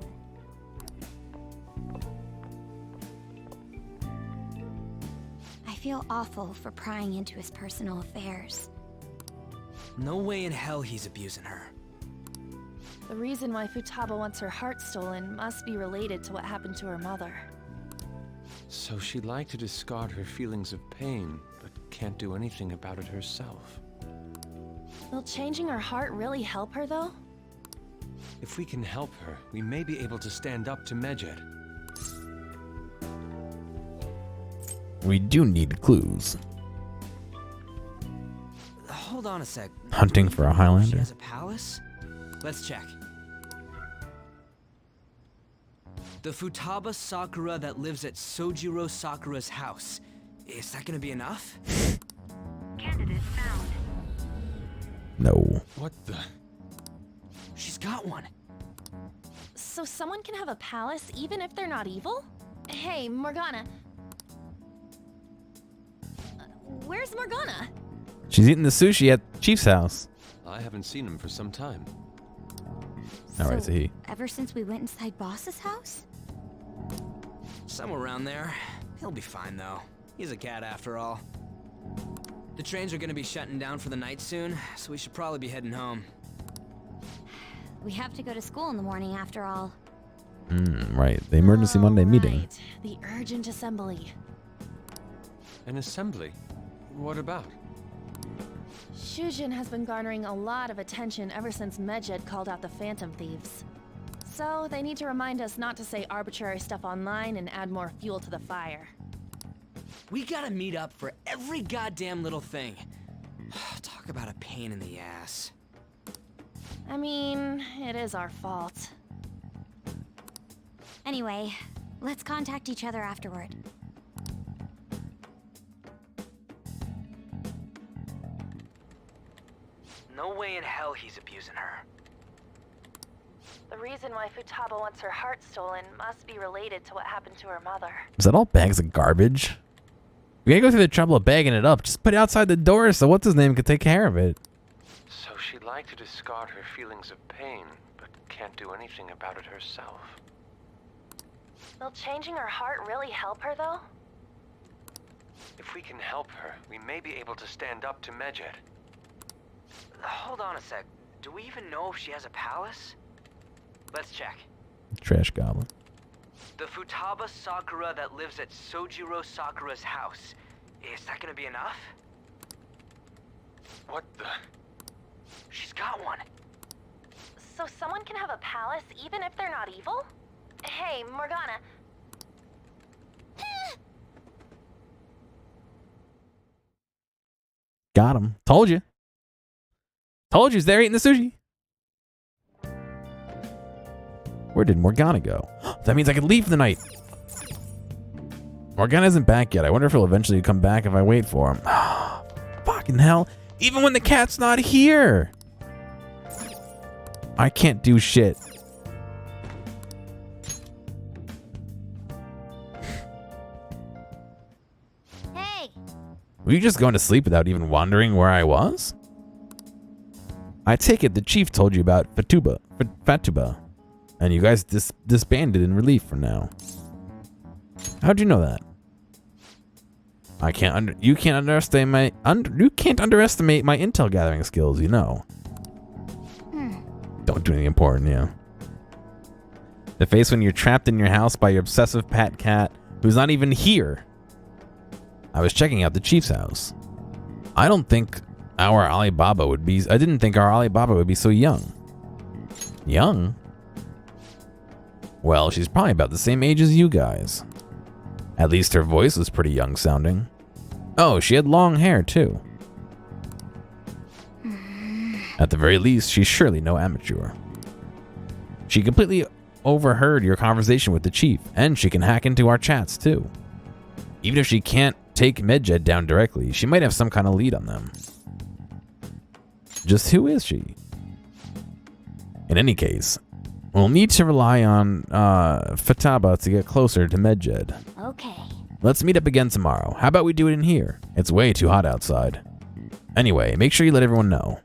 I feel awful for prying into his personal affairs. No way in hell he's abusing her. The reason why Futaba wants her heart stolen must be related to what happened to her mother. So she'd like to discard her feelings of pain, but can't do anything about it herself. Will changing her heart really help her, though? If we can help her, we may be able to stand up to Medjed. We do need clues. Hold on a sec. Hunting for a She Highlander? has a palace? Let's check. The Futaba Sakura that lives at Sojiro Sakura's house. Is that gonna be enough? Candidate found. No. What the? She's got one. So someone can have a palace even if they're not evil? Hey, Morgana. Where's Morgana? She's eating the sushi at Chief's house. I haven't seen him for some time. All right, so he. Ever since we went inside Boss's house? Somewhere around there. He'll be fine, though. He's a cat after all. The trains are gonna be shutting down for the night soon, so we should probably be heading home. We have to go to school in the morning after all. Right. The emergency Monday meeting. Right. The urgent assembly. An assembly? What about? Shujin has been garnering a lot of attention ever since Medjed called out the Phantom Thieves. So they need to remind us not to say arbitrary stuff online and add more fuel to the fire. We gotta meet up for every goddamn little thing. Talk about a pain in the ass. I mean, it is our fault. Anyway, let's contact each other afterward. No way in hell he's abusing her. The reason why Futaba wants her heart stolen must be related to what happened to her mother. Is that all bags of garbage? We gotta go through the trouble of bagging it up. Just put it outside the door so what's his name could take care of it. So she'd like to discard her feelings of pain, but can't do anything about it herself. Will changing her heart really help her, though? If we can help her, we may be able to stand up to Medjed. Hold on a sec. Do we even know if she has a palace? Let's check. Trash goblin. The Futaba Sakura that lives at Sojiro Sakura's house. Is that gonna be enough? What the? She's got one. So someone can have a palace even if they're not evil? Hey, Morgana. Got him. Told you. Told you he's there eating the sushi. Where did Morgana go? That means I could leave for the night. Morgana isn't back yet. I wonder if he'll eventually come back if I wait for him. Fucking hell. Even when the cat's not here. I can't do shit. Hey! Were you just going to sleep without even wondering where I was? I take it the chief told you about Fatuba, and you guys disbanded in relief for now. How'd you know that? You can't underestimate my intel gathering skills, you know. Don't do anything important, yeah. The face when you're trapped in your house by your obsessive pet cat who's not even here. I was checking out the chief's house. I didn't think our Alibaba would be so young. Young? Well, she's probably about the same age as you guys. At least her voice was pretty young sounding. Oh, she had long hair too. At the very least, she's surely no amateur. She completely overheard your conversation with the chief, and she can hack into our chats too. Even if she can't take Medjed down directly, she might have some kind of lead on them. Just who is she? In any case, we'll need to rely on Futaba to get closer to Medjed. Okay. Let's meet up again tomorrow. How about we do it in here? It's way too hot outside. Anyway, make sure you let everyone know.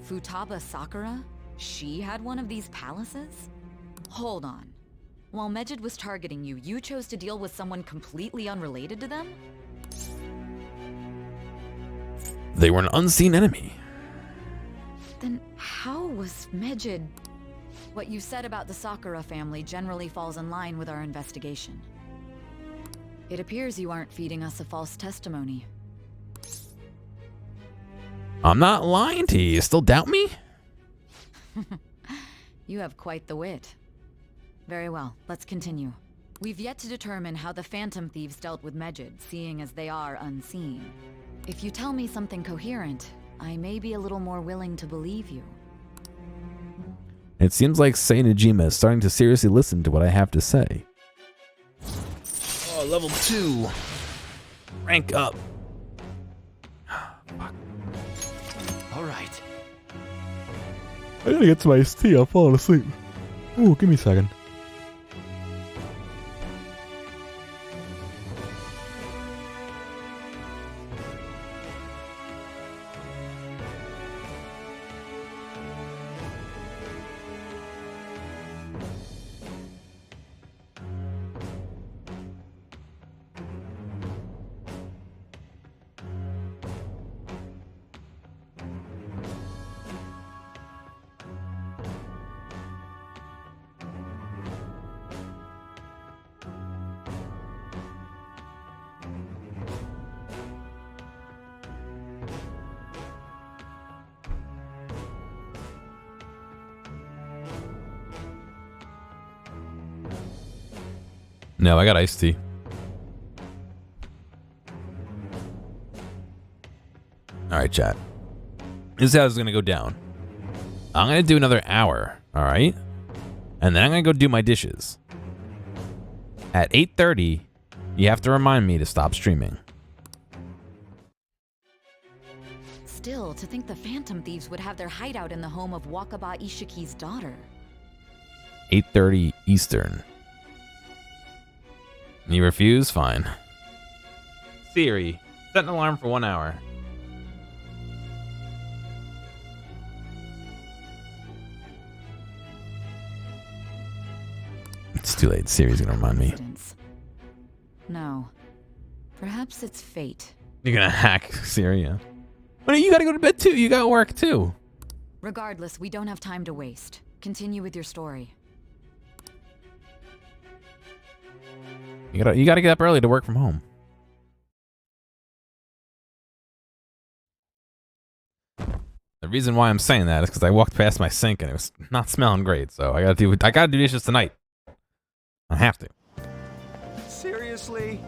Futaba Sakura? She had one of these palaces? Hold on. While Medjed was targeting you, you chose to deal with someone completely unrelated to them? They were an unseen enemy. Then how was Medjed... What you said about the Sakura family generally falls in line with our investigation. It appears you aren't feeding us a false testimony. I'm not lying to you. You still doubt me? You have quite the wit. Very well, let's continue. We've yet to determine how the Phantom Thieves dealt with Medjed, seeing as they are unseen. If you tell me something coherent, I may be a little more willing to believe you. It seems like Sainajima is starting to seriously listen to what I have to say. Oh, level 2. Rank up. Fuck. All right. I gotta get to my iced tea. I'm falling asleep. Ooh, give me a second. No, I got iced tea. Alright, chat. This is how it's gonna go down. I'm gonna do another hour, alright? And then I'm gonna go do my dishes. At 8:30, you have to remind me to stop streaming. Still, to think the Phantom Thieves would have their hideout in the home of Wakaba Ishiki's daughter. 8:30 Eastern. You refuse? Fine. Siri, set an alarm for 1 hour. It's too late. Siri's gonna remind me. No. Perhaps it's fate. You're gonna hack Siri, yeah. But you gotta go to bed too. You got work too. Regardless, we don't have time to waste. Continue with your story. You gotta get up early to work from home. The reason why I'm saying that is because I walked past my sink and it was not smelling great. So I gotta do dishes tonight. I have to. Seriously?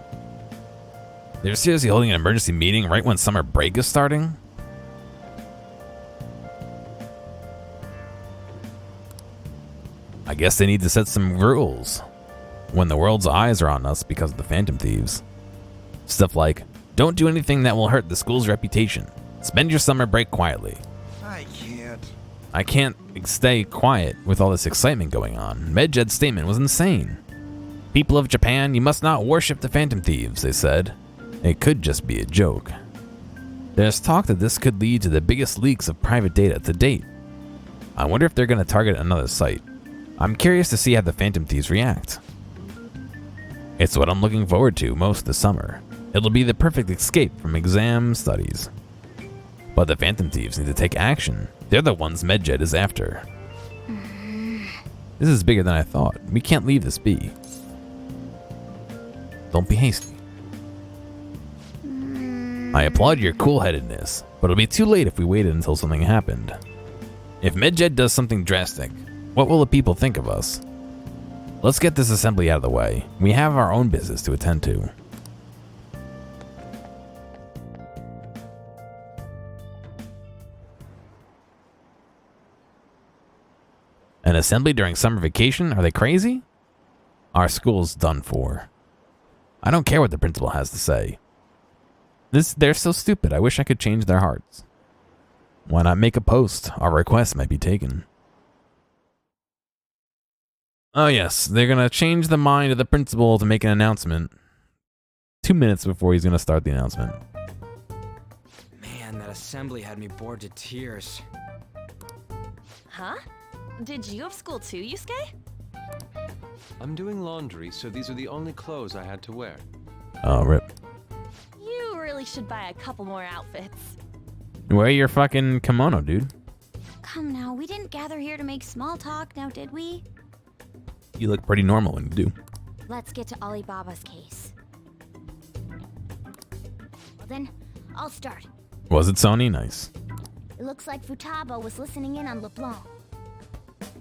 They're seriously holding an emergency meeting right when summer break is starting? I guess they need to set some rules when the world's eyes are on us because of the Phantom Thieves. Stuff like, don't do anything that will hurt the school's reputation. Spend your summer break quietly. I can't stay quiet with all this excitement going on. Medjed's statement was insane. People of Japan, you must not worship the Phantom Thieves, they said. It could just be a joke. There's talk that this could lead to the biggest leaks of private data to date. I wonder if they're going to target another site. I'm curious to see how the Phantom Thieves react. It's what I'm looking forward to most this summer. It'll be the perfect escape from exam studies. But the Phantom Thieves need to take action. They're the ones Medjed is after. This is bigger than I thought. We can't leave this be. Don't be hasty. I applaud your cool-headedness, but it'll be too late if we waited until something happened. If Medjed does something drastic, what will the people think of us? Let's get this assembly out of the way. We have our own business to attend to. An assembly during summer vacation? Are they crazy? Our school's done for. I don't care what the principal has to say. They're so stupid. I wish I could change their hearts. Why not make a post? Our request might be taken. Oh yes, they're gonna change the mind of the principal to make an announcement. 2 minutes before he's gonna start the announcement. Man, that assembly had me bored to tears. Huh? Did you have school too, Yusuke? I'm doing laundry, so these are the only clothes I had to wear. Oh, rip. You really should buy a couple more outfits. Wear your fucking kimono, dude. Come now, we didn't gather here to make small talk, now did we? You look pretty normal when you do. Let's get to Alibaba's case. Well then, I'll start. Was it Sony? Nice. It looks like Futaba was listening in on LeBlanc.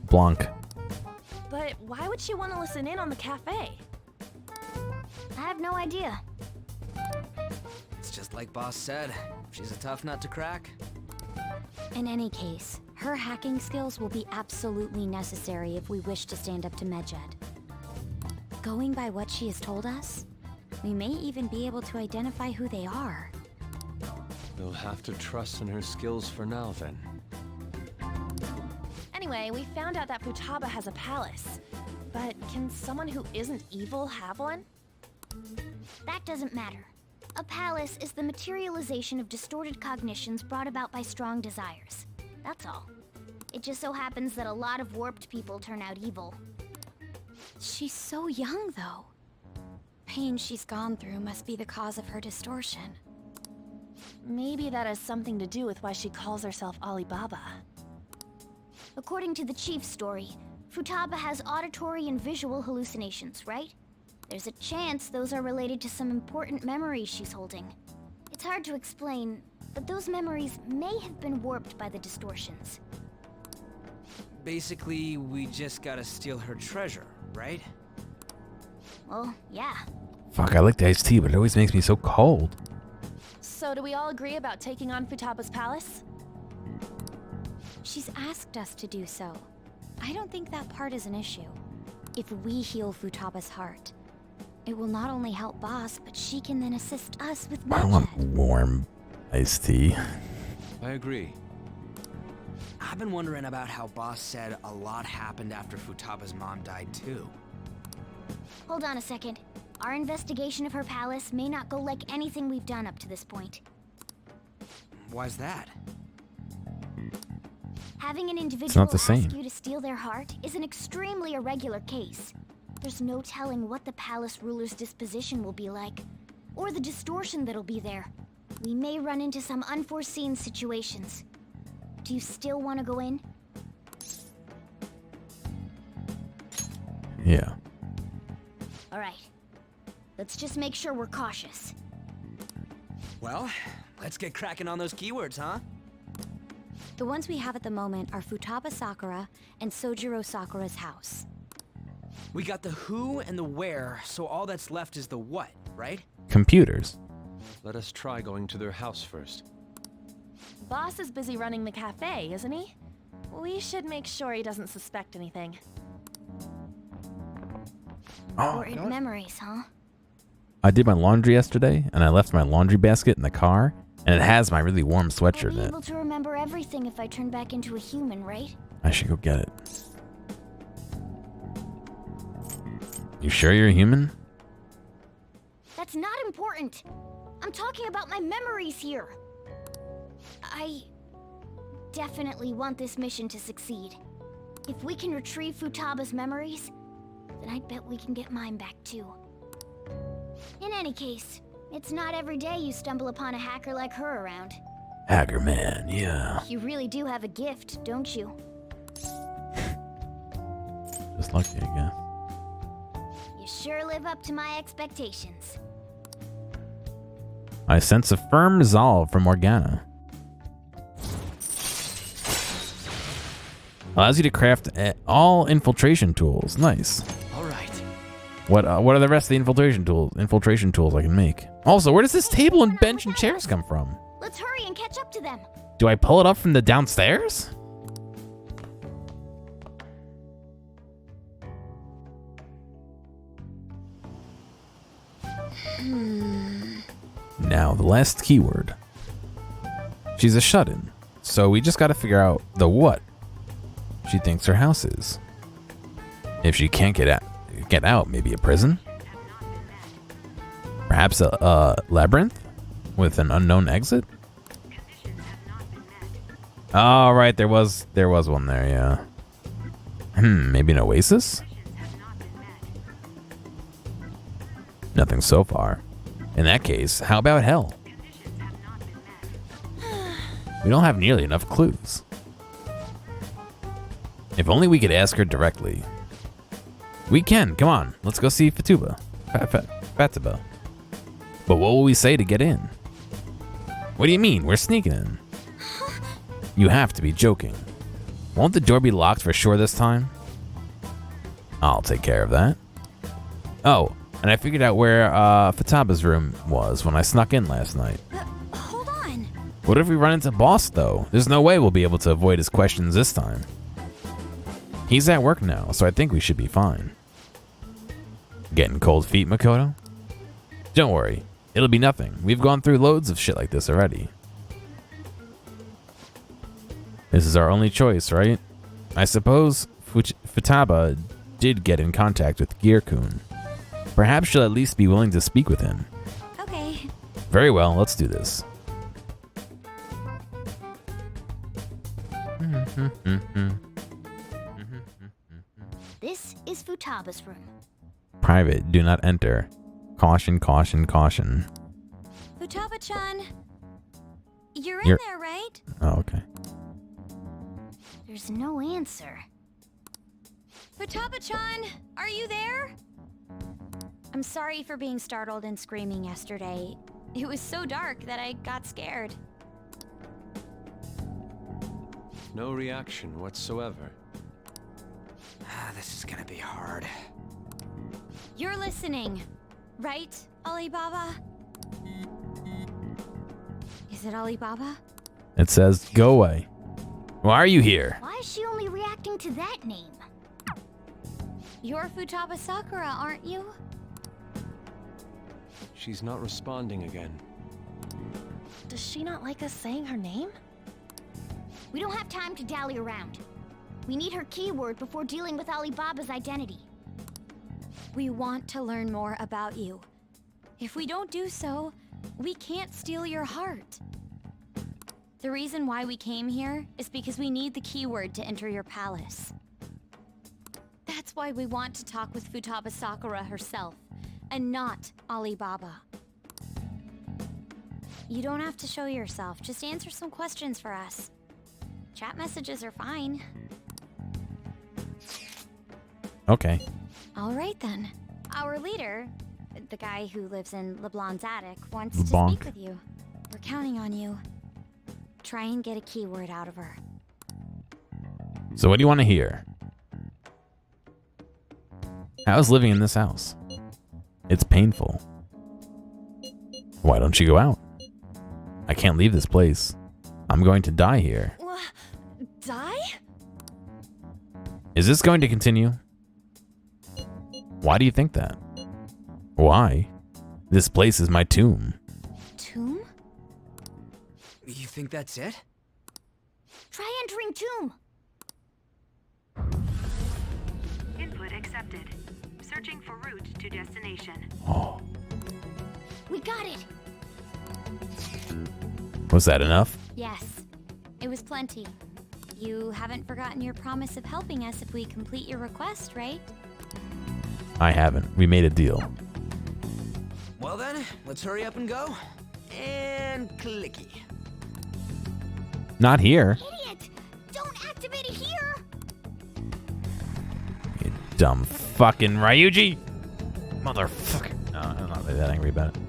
Blanc. But why would she want to listen in on the cafe? I have no idea. It's just like Boss said. She's a tough nut to crack. In any case, her hacking skills will be absolutely necessary if we wish to stand up to Medjed. Going by what she has told us, we may even be able to identify who they are. We'll have to trust in her skills for now, then. Anyway, we found out that Futaba has a palace. But can someone who isn't evil have one? That doesn't matter. A palace is the materialization of distorted cognitions brought about by strong desires. That's all. It just so happens that a lot of warped people turn out evil. She's so young, though. Pain she's gone through must be the cause of her distortion. Maybe that has something to do with why she calls herself Alibaba. According to the chief's story, Futaba has auditory and visual hallucinations, right? There's a chance those are related to some important memories she's holding. It's hard to explain, but those memories may have been warped by the distortions. Basically, we just gotta steal her treasure, right? Well, yeah. Fuck, I like the iced tea, but it always makes me so cold. So do we all agree about taking on Futaba's palace? She's asked us to do so. I don't think that part is an issue. If we heal Futaba's heart, it will not only help Boss, but she can then assist us with I want Medjed. warm iced tea. I agree. I've been wondering about how Boss said a lot happened after Futaba's mom died too. Hold on a second. Our investigation of her palace may not go like anything we've done up to this point. Why's that? Having an individual not the same. ask you to steal their heart is an extremely irregular case. There's no telling what the palace ruler's disposition will be like, or the distortion that'll be there. We may run into some unforeseen situations. Do you still want to go in? Yeah. All right. Let's just make sure we're cautious. Well, let's get cracking on those keywords, huh? The ones we have at the moment are Futaba Sakura and Sojiro Sakura's house. We got the who and the where, so all that's left is the what, right? Computers. Let us try going to their house first. Boss is busy running the cafe, isn't he? We should make sure he doesn't suspect anything. Important memories, huh? I did my laundry yesterday, and I left my laundry basket in the car, and it has my really warm I'll sweatshirt be in it. able to remember everything if I turn back into a human, right? I should go get it. You sure you're a human? That's not important. I'm talking about my memories here. I definitely want this mission to succeed. If we can retrieve Futaba's memories, then I bet we can get mine back too. In any case, it's not every day you stumble upon a hacker like her around. Hacker man, yeah. You really do have a gift, don't you? Just lucky, I guess. You sure live up to my expectations. I sense a firm resolve from Morgana. Allows you to craft all infiltration tools. Nice. All right. What are the rest of the infiltration tools I can make? Also, where does this table and bench and chairs come from? Let's hurry and catch up to them. Do I pull it up from the downstairs? Now, the last keyword. She's a shut-in, so we just gotta figure out the what she thinks her house is. If she can't get out, maybe a prison? Perhaps a labyrinth with an unknown exit? Oh, right, there was one there, yeah. Maybe an oasis? Nothing so far. In that case, how about hell? We don't have nearly enough clues. If only we could ask her directly. We can, come on, let's go see Futaba. Futaba. But what will we say to get in? What do you mean, we're sneaking in? You have to be joking. Won't the door be locked for sure this time? I'll take care of that. Oh, and I figured out where Futaba's room was when I snuck in last night. Hold on. What if we run into Boss, though? There's no way we'll be able to avoid his questions this time. He's at work now, so I think we should be fine. Getting cold feet, Makoto? Don't worry, it'll be nothing. We've gone through loads of shit like this already. This is our only choice, right? I suppose Futaba did get in contact with Gear-kun. Perhaps she'll at least be willing to speak with him. Okay. Very well, let's do this. This is Futaba's room. Private, do not enter. Caution, caution, caution. Futaba-chan, you're in there, right? Oh, okay. There's no answer. Futaba-chan, are you there? I'm sorry for being startled and screaming yesterday. It was so dark that I got scared. No reaction whatsoever. This is gonna be hard. You're listening, right, Alibaba? Is it Alibaba? It says, go away. Why are you here? Why is she only reacting to that name? You're Futaba Sakura, aren't you? She's not responding again. Does she not like us saying her name? We don't have time to dally around. We need her keyword before dealing with Alibaba's identity. We want to learn more about you. If we don't do so, we can't steal your heart. The reason why we came here is because we need the keyword to enter your palace. That's why we want to talk with Futaba Sakura herself, and not Alibaba. You don't have to show yourself, just answer some questions for us. Chat messages are fine. Okay. All right then. Our leader, the guy who lives in LeBlanc's attic, wants to LeBlanc. speak with you. We're counting on you. Try and get a keyword out of her. So what do you want to hear? How's living in this house? It's painful. Why don't you go out? I can't leave this place. I'm going to die here. Die? Is this going to continue? Why do you think that? Why? This place is my tomb. Tomb? You think that's it? Try entering tomb. Input accepted. Searching for route to destination. Oh, We got it. was that enough? Yes. It was plenty. You haven't forgotten your promise of helping us if we complete your request, right? I haven't. We made a deal. Well then, let's hurry up and go. And clicky. Not here. Idiot! Don't activate it here! You dumb fucking Ryuji. Motherfucker. No, I'm not really that angry about it.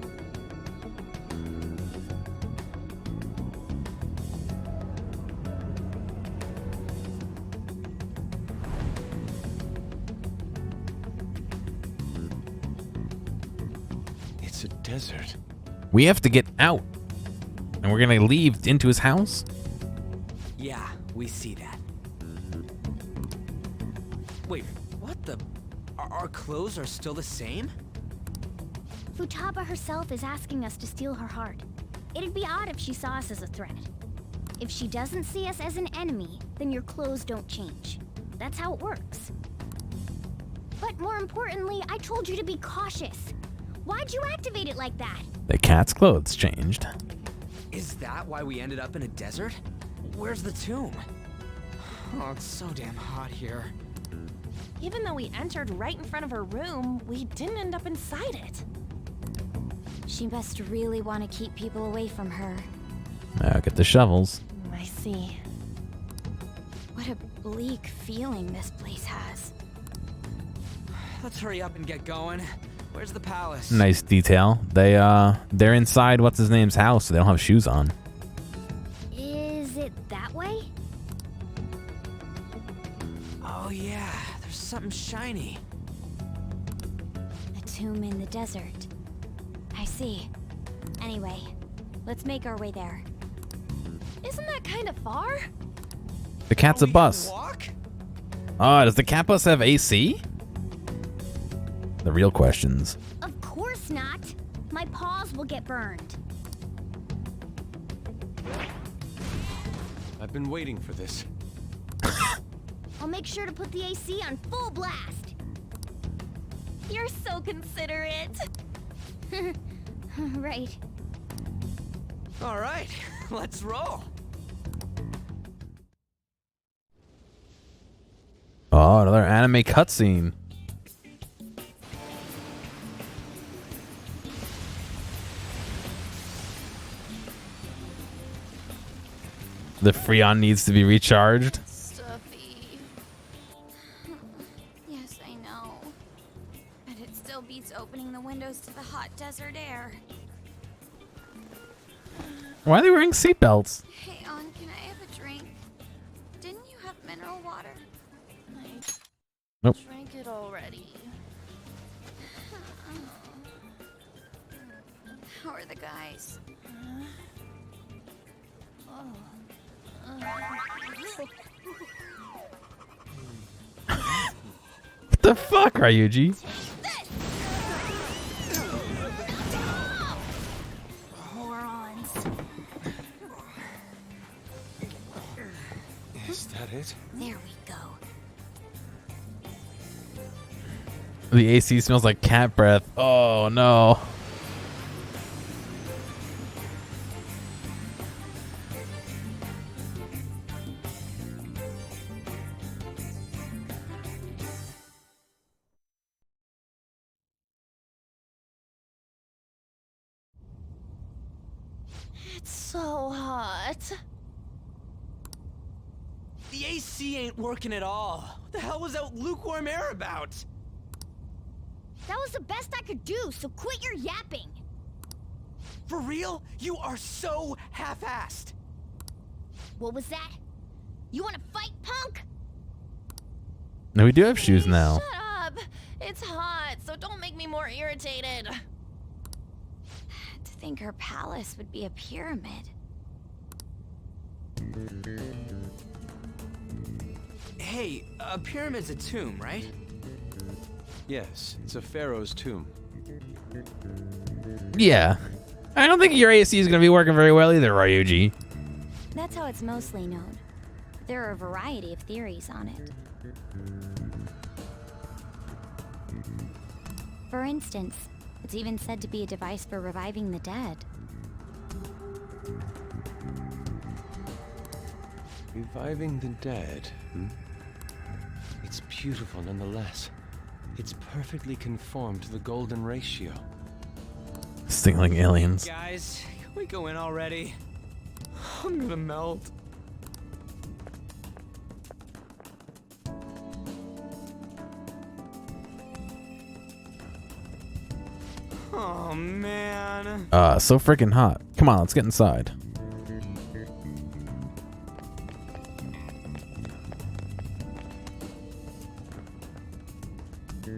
It's a desert. We have to get out. And we're gonna leave into his house? Yeah, we see that. Wait, what the? Our clothes are still the same? Futaba herself is asking us to steal her heart. It'd be odd if she saw us as a threat. If she doesn't see us as an enemy, then your clothes don't change. That's how it works. But more importantly, I told you to be cautious. Why'd you activate it like that? The cat's clothes changed. Is that why we ended up in a desert? Where's the tomb? Oh, it's so damn hot here. Even though we entered right in front of her room, we didn't end up inside it. She must really want to keep people away from her. Now get the shovels. I see. What a bleak feeling this place has. Let's hurry up and get going. Where's the palace? Nice detail. They're inside what's his name's house, so they don't have shoes on. Is it that way? Oh yeah, there's something shiny. A tomb in the desert. I see. Anyway, let's make our way there. Isn't that kind of far? The cat's a bus. Walk? Oh, does the cat bus have AC? The real questions. Of course not. My paws will get burned. I've been waiting for this. I'll make sure to put the AC on full blast. You're so considerate. Right. All right, let's roll. Oh, another anime cutscene. The Freon needs to be recharged. Stuffy. Yes, I know. But it still beats opening the windows to the hot desert air. Why are they wearing seatbelts? Hey, On, can I have a drink? Didn't you have mineral water? Nope. Drank it already. How are the guys? What the fuck, Ryuji? Morons. Is that it? There we go. The AC smells like cat breath. Oh no. It's so hot. The AC ain't working at all. What the hell was that lukewarm air about? That was the best I could do, so quit your yapping. For real? You are so half-assed. What was that? You want to fight, punk? No, we do have shoes now. Shut up. It's hot, so don't make me more irritated. To think her palace would be a pyramid. Hey, a pyramid's a tomb, right? Yes, it's a pharaoh's tomb. Yeah. I don't think your AC is going to be working very well either, Ryuji. That's how it's mostly known. There are a variety of theories on it. For instance, it's even said to be a device for reviving the dead. Reviving the dead, hmm? It's beautiful nonetheless. It's perfectly conformed to the golden ratio. Stingling aliens. Guys, can we go in already? I'm gonna melt. Oh man. So freaking hot. Come on, let's get inside.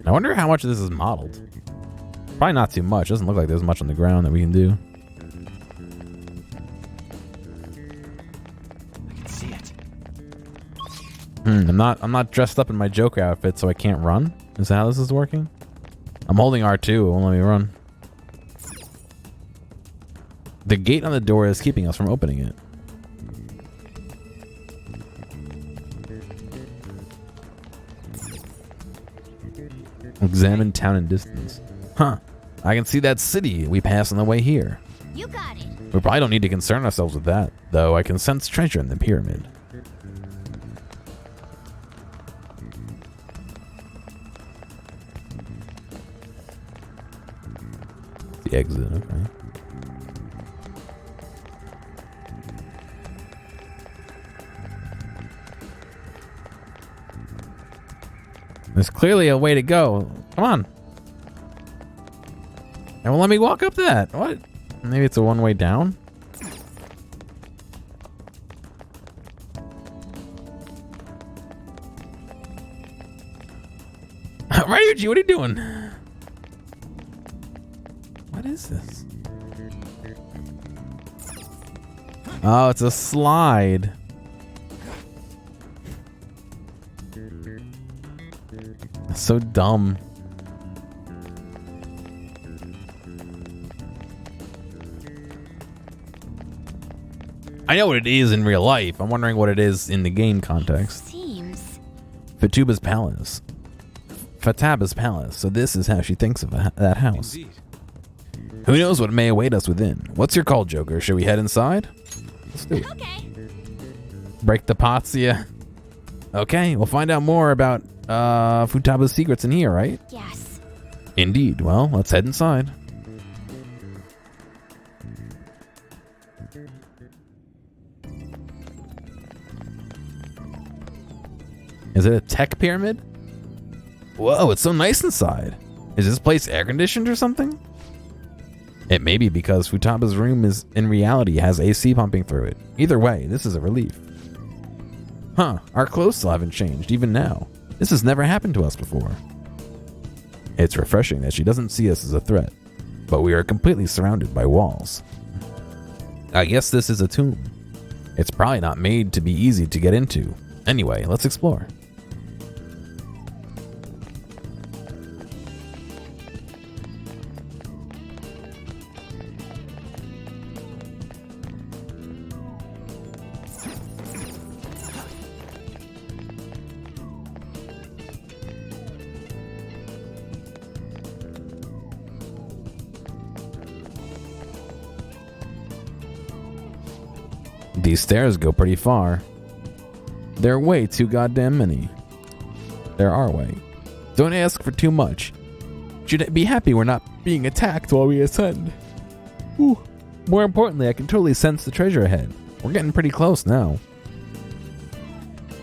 I wonder how much of this is modeled. Probably not too much. Doesn't look like there's much on the ground that we can do. I can see it. I'm not dressed up in my Joker outfit, so I can't run. Is that how this is working? I'm holding R2. It won't let me run. The gate on the door is keeping us from opening it. Examine town and distance. Huh. I can see that city we passed on the way here. You got it. We probably don't need to concern ourselves with that, though I can sense treasure in the pyramid. The exit, okay. There's clearly a way to go. Come on. And let me walk up that. What? Maybe it's a one-way down? Ryuji, what are you doing? What is this? Oh, it's a slide. That's so dumb. I know what it is in real life. I'm wondering what it is in the game context. Seems. Fatuba's palace. Fataba's palace. So this is how she thinks of that house. Indeed. Who knows what may await us within? What's your call, Joker? Should we head inside? Let's do it. Okay. Break the pots, yeah. Okay, we'll find out more about Futaba's secrets in here, right? Yes. Indeed. Well, let's head inside. Is it a tech pyramid? Whoa, it's so nice inside. Is this place air conditioned or something? It may be because Futaba's room is in reality has AC pumping through it. Either way, this is a relief. Huh, our clothes still haven't changed, even now. This has never happened to us before. It's refreshing that she doesn't see us as a threat, but we are completely surrounded by walls. I guess this is a tomb. It's probably not made to be easy to get into. Anyway, let's explore. These stairs go pretty far. There are way too goddamn many. There are way. Don't ask for too much. Should be happy we're not being attacked while we ascend. Ooh. More importantly, I can totally sense the treasure ahead. We're getting pretty close now.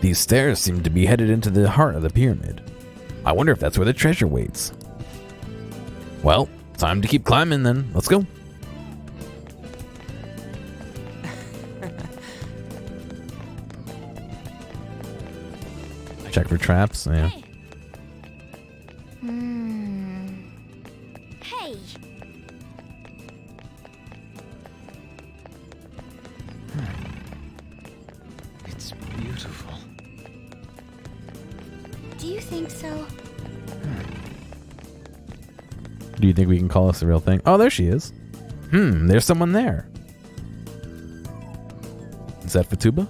These stairs seem to be headed into the heart of the pyramid. I wonder if that's where the treasure waits. Well, time to keep climbing then. Let's go. Check for traps. Yeah. Hey. Hey. It's beautiful. Do you think so? Do you think we can call this the real thing? Oh, there she is. There's someone there. Is that Fatuba?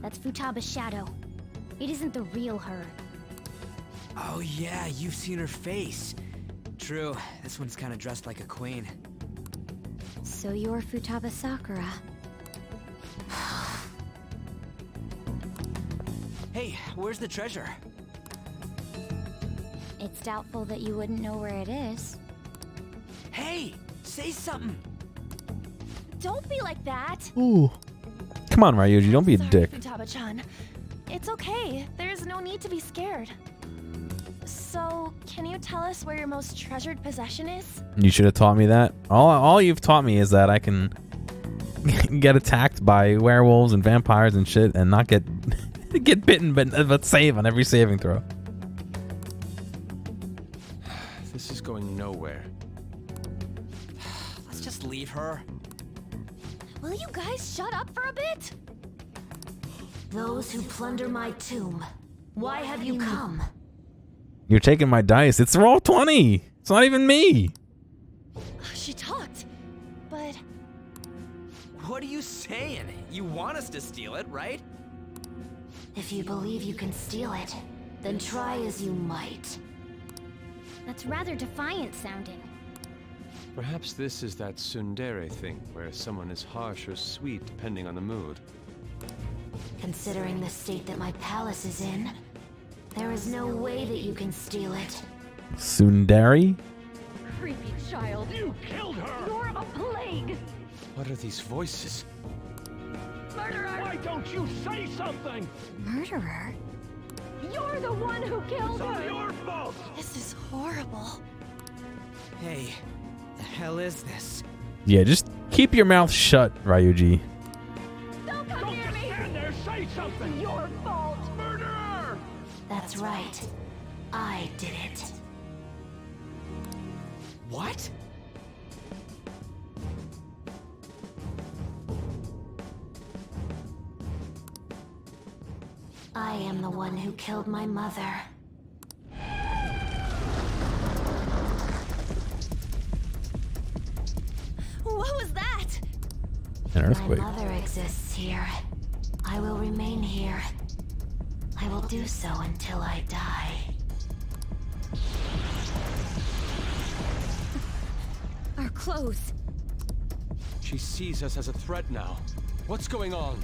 That's Futaba's shadow. It isn't the real her. Oh yeah, you've seen her face. True, this one's kind of dressed like a queen. So you're Futaba Sakura. Hey, where's the treasure? It's doubtful that you wouldn't know where it is. Hey, say something. Don't be like that. Ooh. Come on, Ryuji, don't be a Sorry, dick. Futaba-chan. It's okay. There's no need to be scared. So, can you tell us where your most treasured possession is? You should have taught me that. All you've taught me is that I can get attacked by werewolves and vampires and shit and not get bitten, but save on every saving throw. This is going nowhere. Let's just leave her. Will you guys shut up for a bit? Those who plunder my tomb, why have you come? You're taking my dice. It's roll 20. It's not even me. She talked, but... What are you saying? You want us to steal it, right? If you believe you can steal it, then try as you might. That's rather defiant sounding. Perhaps this is that tsundere thing, where someone is harsh or sweet depending on the mood. Considering the state that my palace is in, there is no way that you can steal it. Tsundere? Creepy child. You killed her! You're a plague! What are these voices? Murderer! Why don't you say something? Murderer? You're the one who killed It's all her! your fault! This is horrible. Hey, the hell is this? Yeah, just keep your mouth shut, Ryuji. Don't come Don't near just me! stand there, say something! It's your fault! Murderer! That's right. I did it. What? I am the one who killed my mother. What was that? An earthquake. My mother exists here. I will remain here. I will do so until I die. Our clothes. She sees us as a threat now. What's going on?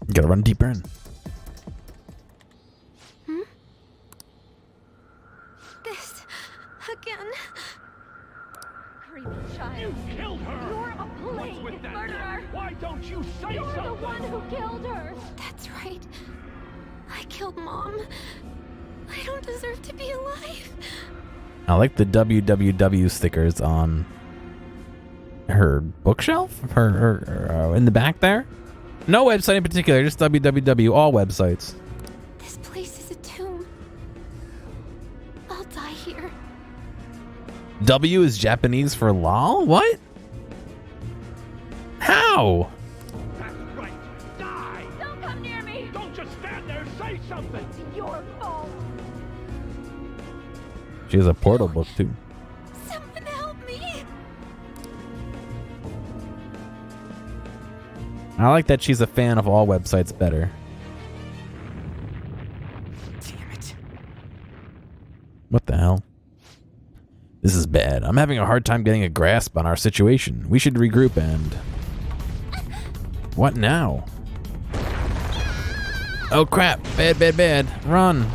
You gotta run deeper in. This again. Creepy child. You killed her! You're a What's with that murderer! gun? Why don't you say You're something? the one who killed her! That's right. I killed Mom. I don't deserve to be alive. I like the www stickers on her bookshelf, her in the back there. No website in particular, just www. All websites. This place is a tomb. I'll die here. W is Japanese for lol. What? How? That's right. Die! Don't come near me! Don't just stand there. Say something. It's your fault! She has a portal book too. Someone help me. I like that she's a fan of all websites better. Damn it. What the hell? This is bad. I'm having a hard time getting a grasp on our situation. We should regroup and... What now? Oh crap. Bad, bad, bad. Run.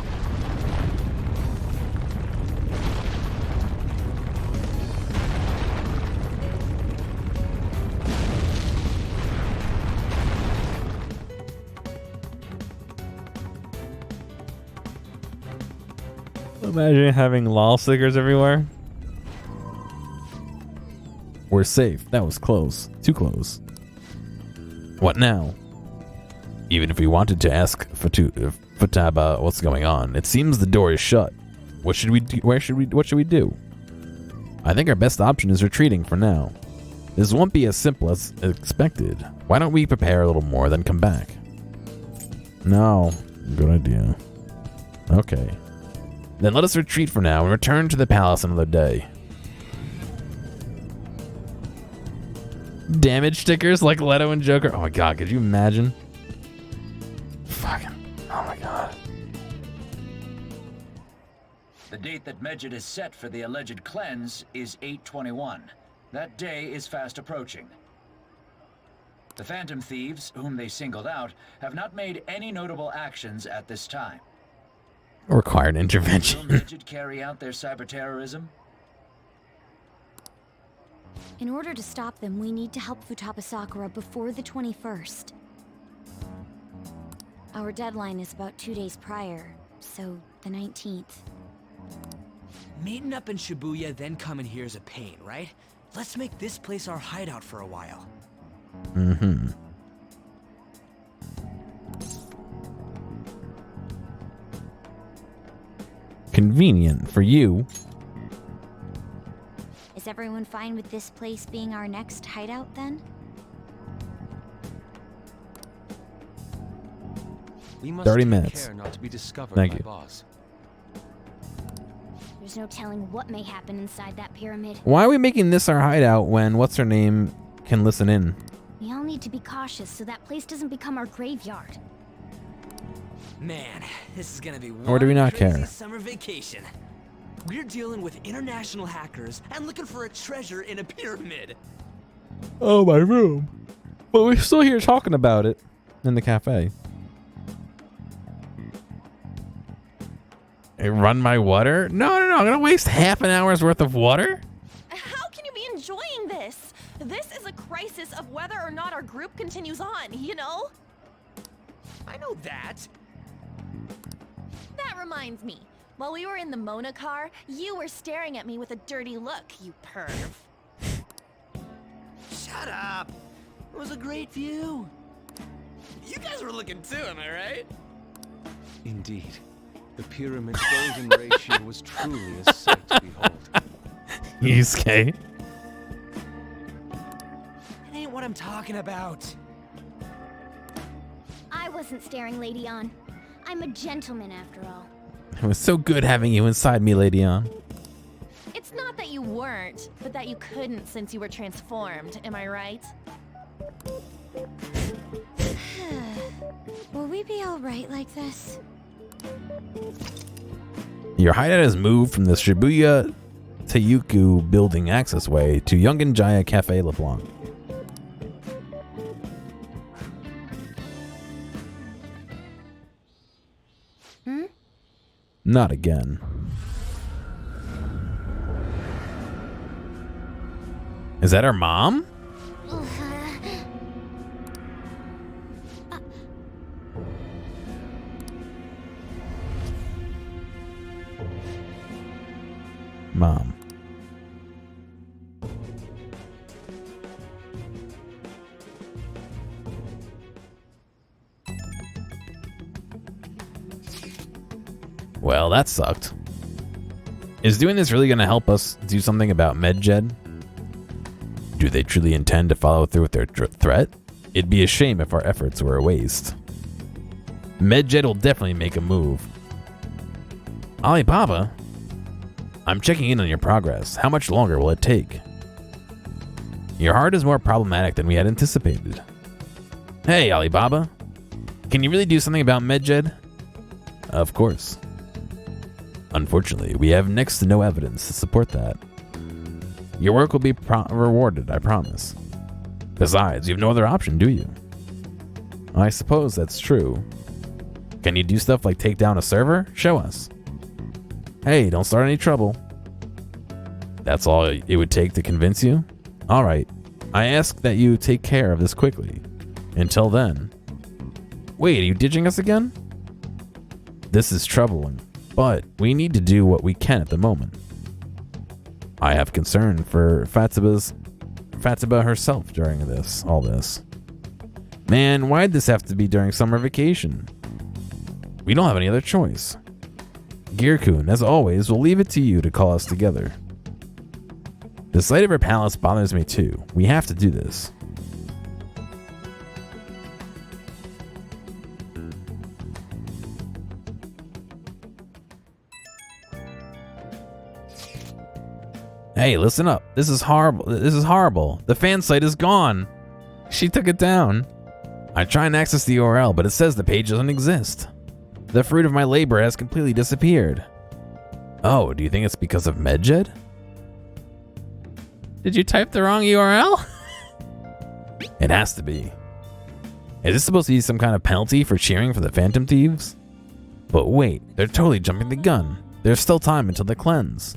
Imagine having lol stickers everywhere. We're safe. That was close. Too close. What now? Even if we wanted to ask Futaba what's going on, it seems the door is shut. What should we do? What should we do? I think our best option is retreating for now. This won't be as simple as expected. Why don't we prepare a little more, then come back? No. Good idea. Okay. Then let us retreat for now and return to the palace another day. Damage stickers like Leto and Joker. Oh my god, could you imagine? Fucking. Oh my god. The date that Medjed is set for the alleged cleanse is 8/21. That day is fast approaching. The Phantom Thieves, whom they singled out, have not made any notable actions at this time. Required intervention. Will Medjed carry out their cyber terrorism? In order to stop them, we need to help Futaba Sakura before the 21st. Our deadline is about 2 days prior, so the 19th. Meeting up in Shibuya, then coming here is a pain, right? Let's make this place our hideout for a while. Mm-hmm. Convenient for you. Is everyone fine with this place being our next hideout then? We must 30 take minutes. care not to be discovered Thank by you. Boss. There's no telling what may happen inside that pyramid. Why are we making this our hideout when what's her name can listen in? We all need to be cautious so that place doesn't become our graveyard. Man, this is gonna be Or do we not crazy care? summer vacation. We're dealing with international hackers and looking for a treasure in a pyramid. Oh, my room. But we're still here talking about it in the cafe. Hey, run my water? No. I'm gonna waste half an hour's worth of water? How can you be enjoying this? This is a crisis of whether or not our group continues on, you know? I know that. That reminds me. While we were in the Mona car, you were staring at me with a dirty look, you perv. Shut up. It was a great view. You guys were looking too, am I right? Indeed. The pyramid's golden ratio was truly a sight to behold. Yusuke. It ain't what I'm talking about. I wasn't staring Lady On. I'm a gentleman after all. It was so good having you inside me, Lady On. It's not that you weren't, but that you couldn't since you were transformed, am I right? Will we be alright like this? Your hideout has moved from the Shibuya Teiyuku building accessway to Yongen Jaya Cafe LeBlanc. Not again. Is that her mom? Mom. Well, that sucked. Is doing this really going to help us do something about Medjed? Do they truly intend to follow through with their threat? It'd be a shame if our efforts were a waste. Medjed will definitely make a move. Alibaba? I'm checking in on your progress. How much longer will it take? Your heart is more problematic than we had anticipated. Hey, Alibaba. Can you really do something about Medjed? Of course. Unfortunately, we have next to no evidence to support that. Your work will be rewarded, I promise. Besides, you have no other option, do you? I suppose that's true. Can you do stuff like take down a server? Show us. Hey, don't start any trouble. That's all it would take to convince you? Alright, I ask that you take care of this quickly. Until then. Wait, are you ditching us again? This is troubling, but we need to do what we can at the moment. I have concern for Fatima herself during all this. Man, why'd this have to be during summer vacation? We don't have any other choice. Gear-kun, as always, will leave it to you to call us together. The sight of her palace bothers me too. We have to do this. Hey, listen up. This is horrible. This is horrible. The fan site is gone. She took it down. I try and access the URL, but it says the page doesn't exist. The fruit of my labor has completely disappeared. Oh, do you think it's because of Medjed? Did you type the wrong URL? It has to be. Is this supposed to be some kind of penalty for cheering for the Phantom Thieves? But wait, they're totally jumping the gun. There's still time until the cleanse.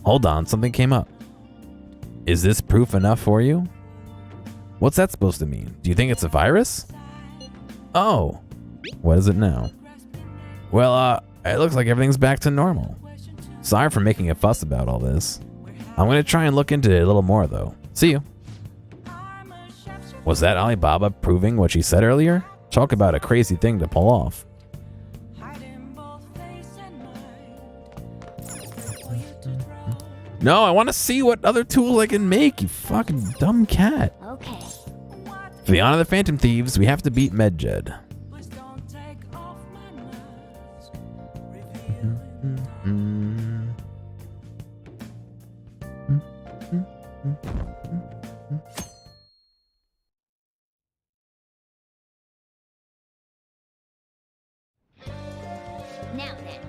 Hold on, something came up. Is this proof enough for you? What's that supposed to mean? Do you think it's a virus? Oh, what is it now? Well, it looks like everything's back to normal. Sorry for making a fuss about all this. I'm gonna try and look into it a little more though. See you. Was that Alibaba proving what she said earlier? Talk about a crazy thing to pull off. No, I want to see what other tools I can make, you fucking dumb cat. Okay. For the honor of the Phantom Thieves, we have to beat Medjed. Now then.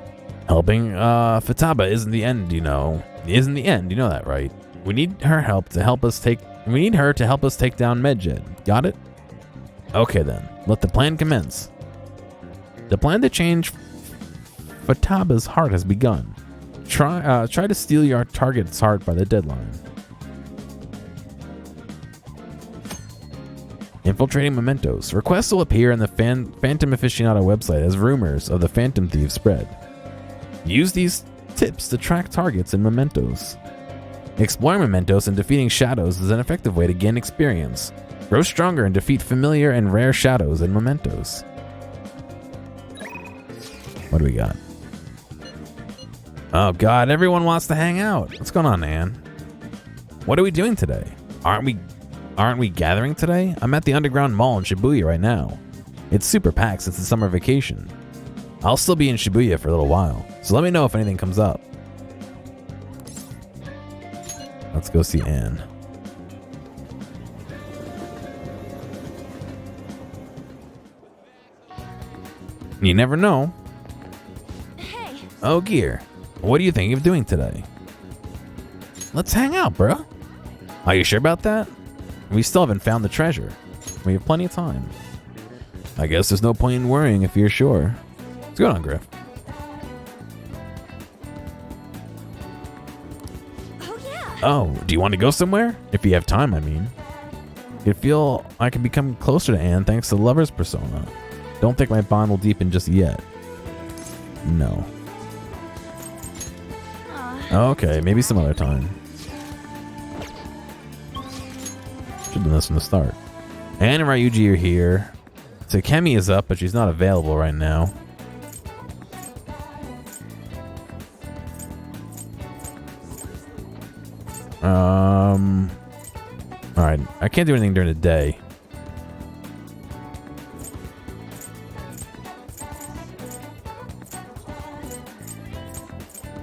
Helping Futaba isn't the end, you know. Isn't the end, you know that, right? We need her help to help us take down Medjed. Got it? Okay then. Let the plan commence. The plan to change Futaba's heart has begun. Try to steal your target's heart by the deadline. Infiltrating mementos. Requests will appear in the Phantom Aficionado website as rumors of the Phantom Thieves spread. Use these tips to track targets in mementos. Exploring mementos and defeating shadows is an effective way to gain experience. Grow stronger and defeat familiar and rare shadows in mementos. What do we got? Oh god, everyone wants to hang out. What's going on, Anne? What are we doing today? Aren't we gathering today? I'm at the underground mall in Shibuya right now. It's super packed since it's summer vacation. I'll still be in Shibuya for a little while, so let me know if anything comes up. Let's go see Anne. You never know. Hey. Oh, Gear. What are you thinking of doing today? Let's hang out, bro. Are you sure about that? We still haven't found the treasure. We have plenty of time. I guess there's no point in worrying if you're sure. What's going on, Griff? Oh, yeah. Oh, do you want to go somewhere? If you have time, I mean. I feel I can become closer to Anne thanks to the lover's persona. Don't think my bond will deepen just yet. No. Okay, maybe some other time. Should've done this from the start. Anne and Ryuji are here. Takemi is up, but she's not available right now. Alright, I can't do anything during the day.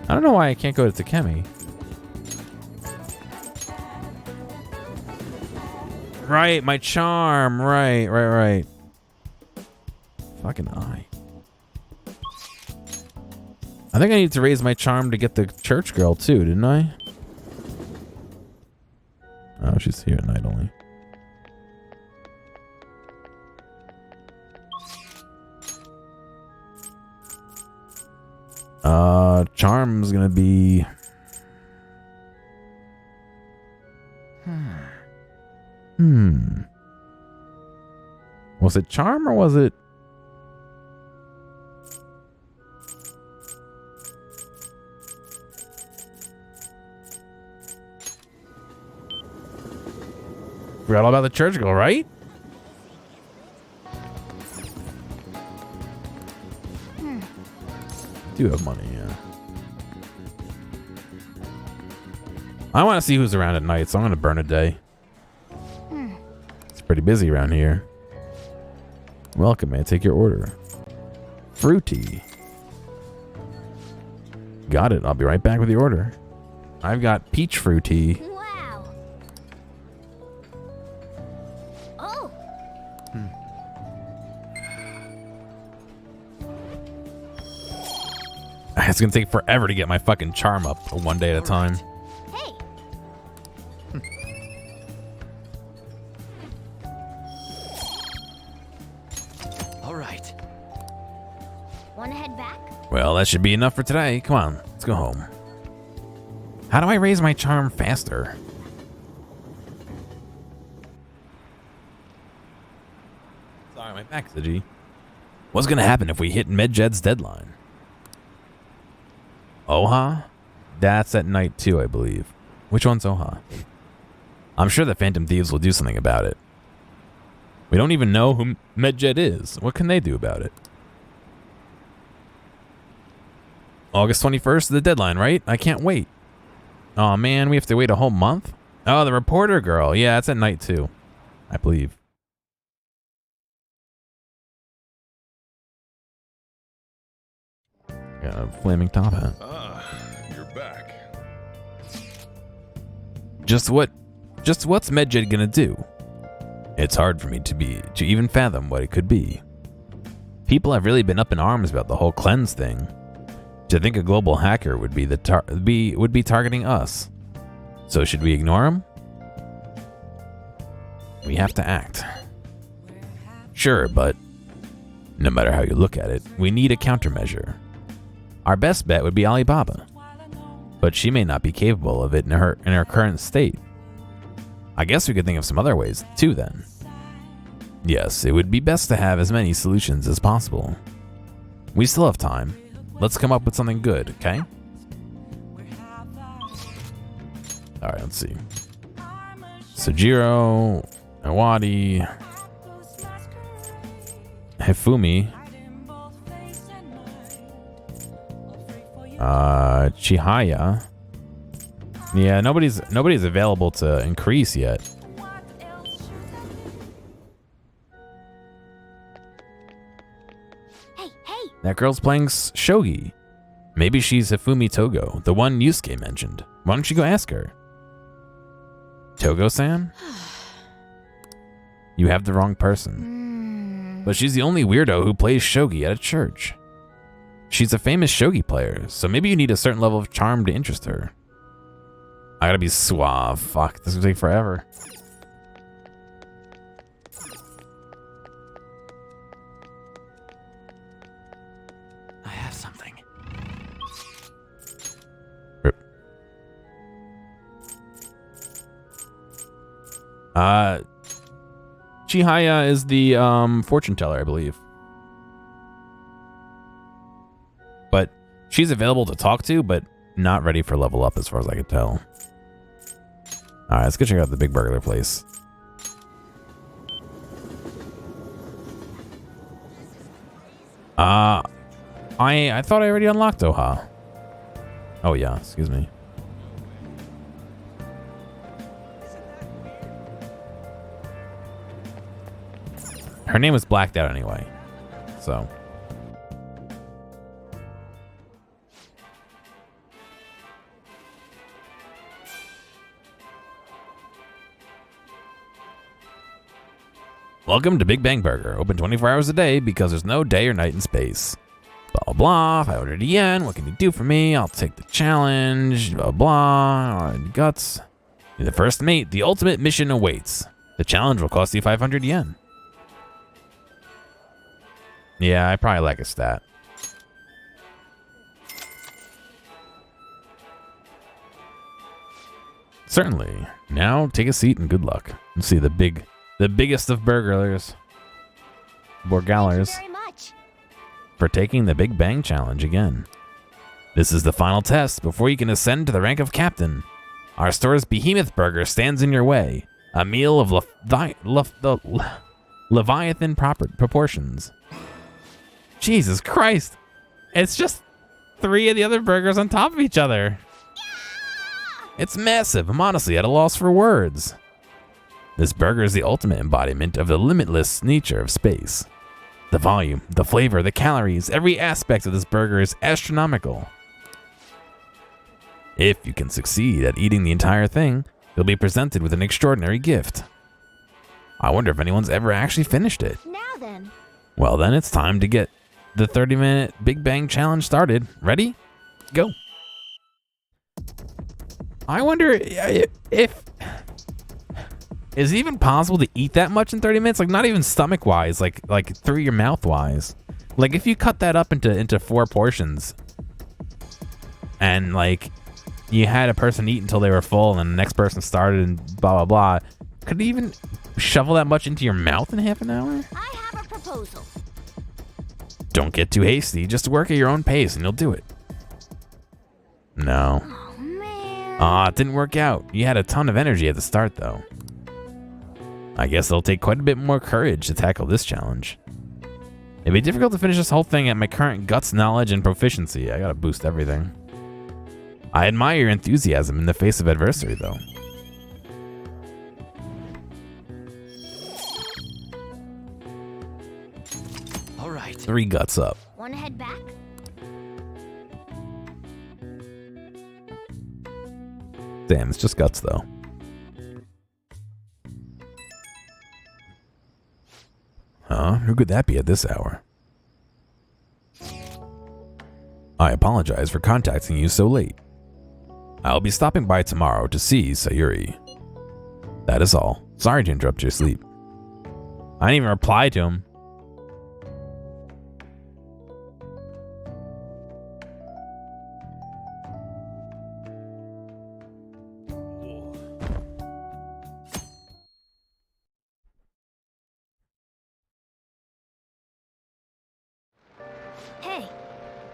I don't know why I can't go to Takemi. Right, my charm. Right. Fucking eye. I think I need to raise my charm to get the church girl too, didn't I? Oh, she's here at night only. Charm's gonna be... Was it charm or was it... Forgot all about the church girl, right? Do have money, yeah. I want to see who's around at night, so I'm going to burn a day. It's pretty busy around here. Welcome, may I take your order? Fruity. Got it. I'll be right back with the order. I've got peach fruity. Wow. Oh. It's going to take forever to get my fucking charm up one day at a time. Hey. All right. Wanna head back? Well, that should be enough for today. Come on, let's go home. How do I raise my charm faster? Sorry, my back's itchy. What's going to happen if we hit Medjed's deadline? Oha? That's at night too, I believe. Which one's Oha? I'm sure the Phantom Thieves will do something about it. We don't even know who Medjed is. What can they do about it? August 21st, the deadline, right? I can't wait. Oh man, we have to wait a whole month? Oh, the reporter girl. Yeah, it's at night too, I believe. Got a flaming top hat. Ah, you're back. Just what's Medjed gonna do? It's hard for me to even fathom what it could be. People have really been up in arms about the whole cleanse thing. To think a global hacker would be targeting us. So should we ignore him? We have to act. Sure, but no matter how you look at it, we need a countermeasure. Our best bet would be Alibaba, but she may not be capable of it in her current state. I guess we could think of some other ways too then. Yes, it would be best to have as many solutions as possible. We still have time. Let's come up with something good, okay? Alright, let's see. Sojiro, Awadi, Chihaya. Yeah, nobody's available to increase yet. Hey, hey! That girl's playing shogi. Maybe she's Hifumi Togo, the one Yusuke mentioned. Why don't you go ask her? Togo-san? You have the wrong person. But she's the only weirdo who plays shogi at a church. She's a famous shogi player, so maybe you need a certain level of charm to interest her. I gotta be suave. Fuck, this is gonna take forever. I have something. Chihaya is the fortune teller, I believe. But she's available to talk to, but not ready for level up as far as I can tell. Alright, let's go check out the big burglar place. I thought I already unlocked Oha. Oh yeah, excuse me. Her name was blacked out anyway, so. Welcome to Big Bang Burger, open 24 hours a day because there's no day or night in space. Blah, blah, 500 yen, what can you do for me? I'll take the challenge, blah, blah, guts. You're the first mate, the ultimate mission awaits. The challenge will cost you 500 yen. Yeah, I probably like a stat. Certainly. Now take a seat and good luck. Let's see the biggest of burglars. Borgalers. Thank you very much. For taking the Big Bang Challenge again. This is the final test before you can ascend to the rank of captain. Our store's behemoth burger stands in your way. A meal of Leviathan proportions. Jesus Christ. It's just 3 of the other burgers on top of each other. It's massive. I'm honestly at a loss for words. This burger is the ultimate embodiment of the limitless nature of space. The volume, the flavor, the calories, every aspect of this burger is astronomical. If you can succeed at eating the entire thing, you'll be presented with an extraordinary gift. I wonder if anyone's ever actually finished it. Now then. Well then, it's time to get the 30-minute Big Bang Challenge started. Ready? Go. I wonder if... Is it even possible to eat that much in 30 minutes? Like, not even stomach-wise, like through your mouth-wise. Like, if you cut that up into 4 portions, and, like, you had a person eat until they were full, and then the next person started, and blah, blah, blah, could you even shovel that much into your mouth in half an hour? I have a proposal. Don't get too hasty. Just work at your own pace, and you'll do it. No. Oh, man. Ah, it didn't work out. You had a ton of energy at the start, though. I guess it'll take quite a bit more courage to tackle this challenge. It'd be difficult to finish this whole thing at my current guts, knowledge, and proficiency. I gotta boost everything. I admire your enthusiasm in the face of adversity, though. All right. 3 guts up. Wanna head back? Damn, it's just guts, though. Huh? Who could that be at this hour? I apologize for contacting you so late. I'll be stopping by tomorrow to see Sayuri. That is all. Sorry to interrupt your sleep. I didn't even reply to him. Hey.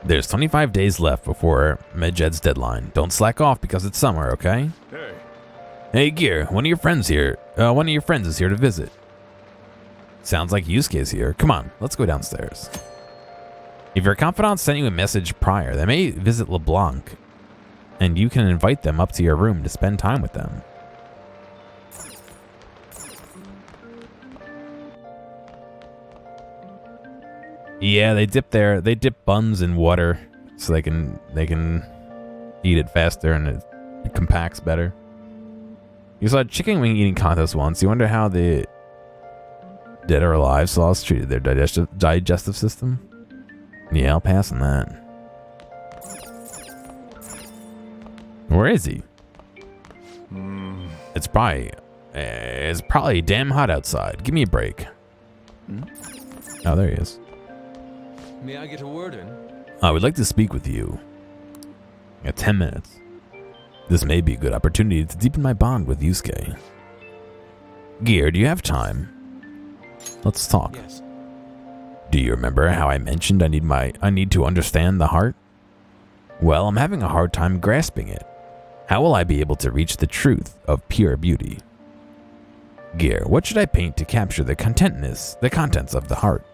There's 25 days left before Medjed's deadline. Don't slack off because it's summer, okay? Hey. Hey, Gear, one of your friends is here to visit. Sounds like Yusuke's here. Come on, let's go downstairs. If your confidant sent you a message prior, they may visit LeBlanc, and you can invite them up to your room to spend time with them. Yeah, they dip buns in water so they can eat it faster and it compacts better. You saw a chicken wing eating contest once. You wonder how the dead or alive sloths treated their digestive system? Yeah, I'll pass on that. Where is he? It's probably damn hot outside. Give me a break. Oh, there he is. May I get a word in? I would like to speak with you. 10 minutes. This may be a good opportunity to deepen my bond with Yusuke. Gear, do you have time? Let's talk. Yes. Do you remember how I mentioned I need to understand the heart? Well, I'm having a hard time grasping it. How will I be able to reach the truth of pure beauty? Gear, what should I paint to capture the contents of the heart?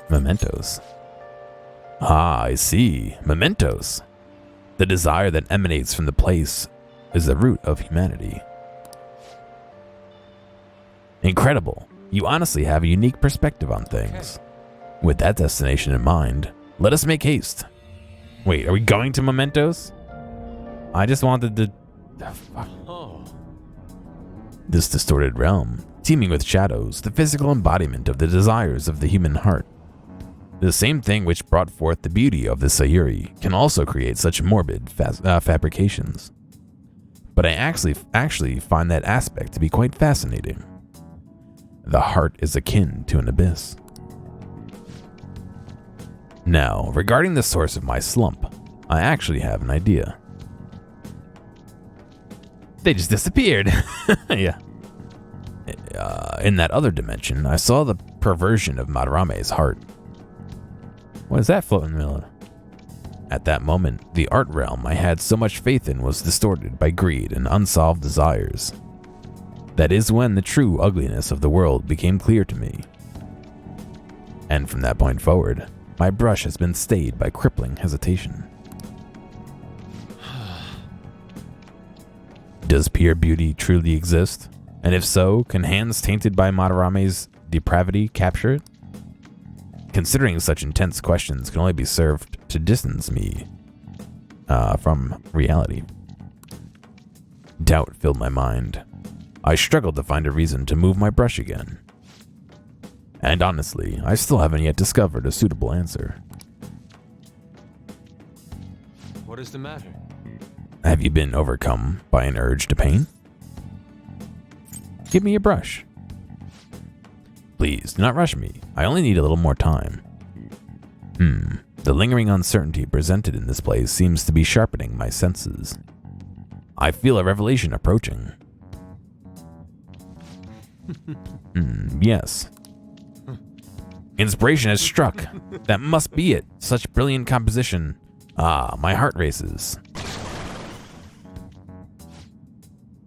Mementos. Ah, I see. Mementos. The desire that emanates from the place is the root of humanity. Incredible. You honestly have a unique perspective on things. With that destination in mind, let us make haste. Wait, are we going to Mementos? I just wanted to... Oh. This distorted realm, teeming with shadows, the physical embodiment of the desires of the human heart. The same thing which brought forth the beauty of the Sayuri can also create such morbid fabrications. But I actually find that aspect to be quite fascinating. The heart is akin to an abyss. Now, regarding the source of my slump, I actually have an idea. They just disappeared. Yeah. In that other dimension, I saw the perversion of Madarame's heart. What is that floating in the middle? At that moment, the art realm I had so much faith in was distorted by greed and unsolved desires. That is when the true ugliness of the world became clear to me. And from that point forward, my brush has been stayed by crippling hesitation. Does pure beauty truly exist? And if so, can hands tainted by Madarame's depravity capture it? Considering such intense questions can only be served to distance me from reality. Doubt filled my mind. I struggled to find a reason to move my brush again. And honestly, I still haven't yet discovered a suitable answer. What is the matter? Have you been overcome by an urge to paint? Give me a brush. Please, do not rush me. I only need a little more time. The lingering uncertainty presented in this place seems to be sharpening my senses. I feel a revelation approaching. Yes. Inspiration has struck. That must be it. Such brilliant composition. Ah, my heart races.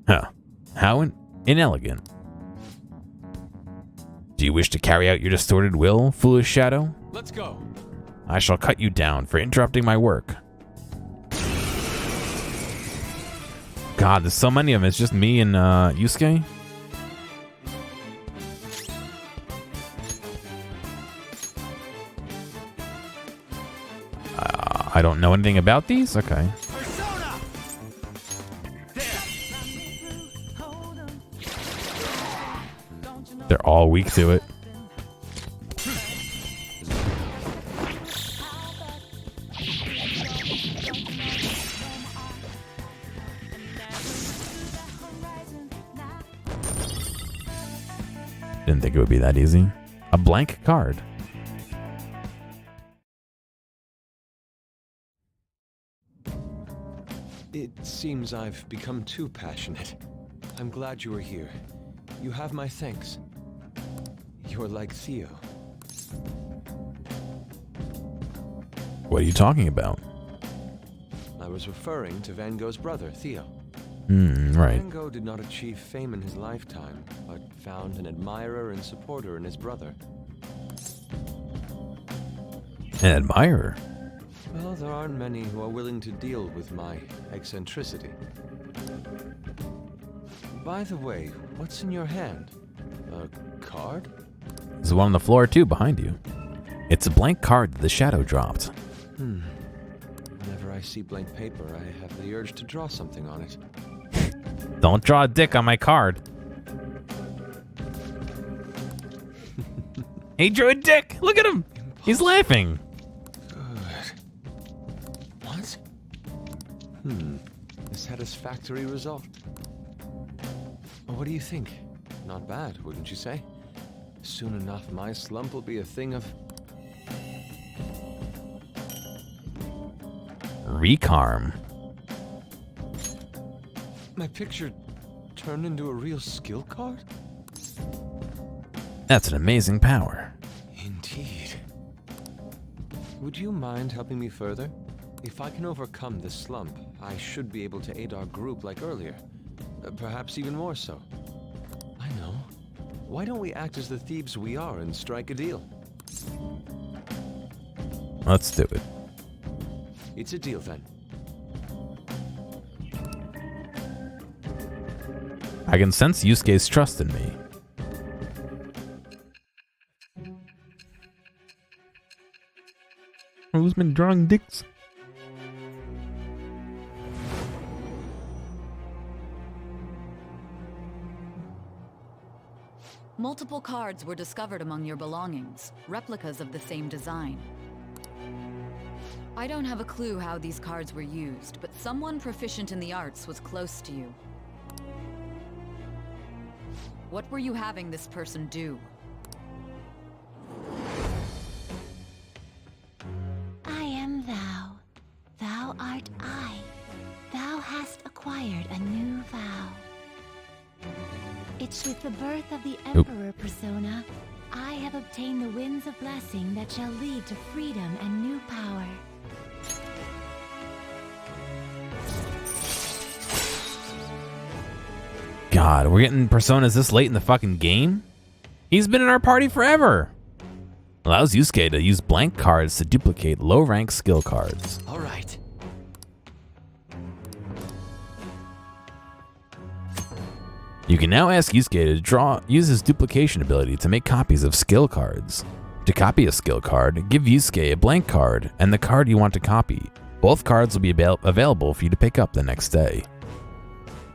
Huh. How inelegant. Do you wish to carry out your distorted will, foolish shadow? Let's go. I shall cut you down for interrupting my work. God, there's so many of them. It's just me and Yusuke. I don't know anything about these? Okay. They're all weak to it. Didn't think it would be that easy. A blank card. It seems I've become too passionate. I'm glad you are here. You have my thanks. You're like Theo. What are you talking about? I was referring to Van Gogh's brother, Theo. Right. Van Gogh did not achieve fame in his lifetime, but found an admirer and supporter in his brother. An admirer? Well, there aren't many who are willing to deal with my eccentricity. By the way, what's in your hand? A card? There's one on the floor too, behind you. It's a blank card that the shadow dropped. Whenever I see blank paper, I have the urge to draw something on it. Don't draw a dick on my card. He drew a dick! Look at him! He's laughing. Good. What? A satisfactory result. What do you think? Not bad, wouldn't you say? Soon enough, my slump will be a thing of... Recarm. My picture turned into a real skill card? That's an amazing power. Indeed. Would you mind helping me further? If I can overcome this slump, I should be able to aid our group like earlier. Perhaps even more so. I know. Why don't we act as the thieves we are and strike a deal? Let's do it. It's a deal then. I can sense Yusuke's trust in me. Who's been drawing dicks? Multiple cards were discovered among your belongings, replicas of the same design. I don't have a clue how these cards were used, but someone proficient in the arts was close to you. What were you having this person do? I am thou. Thou art I. Thou hast acquired a new vow. It's with the birth of the Emperor persona, I have obtained the winds of blessing that shall lead to freedom and new power. God, we're getting personas this late in the fucking game? He's been in our party forever. Allows Yusuke to use blank cards to duplicate low-rank skill cards. All right. You can now ask Yusuke to use his duplication ability to make copies of skill cards. To copy a skill card, give Yusuke a blank card and the card you want to copy. Both cards will be available for you to pick up the next day.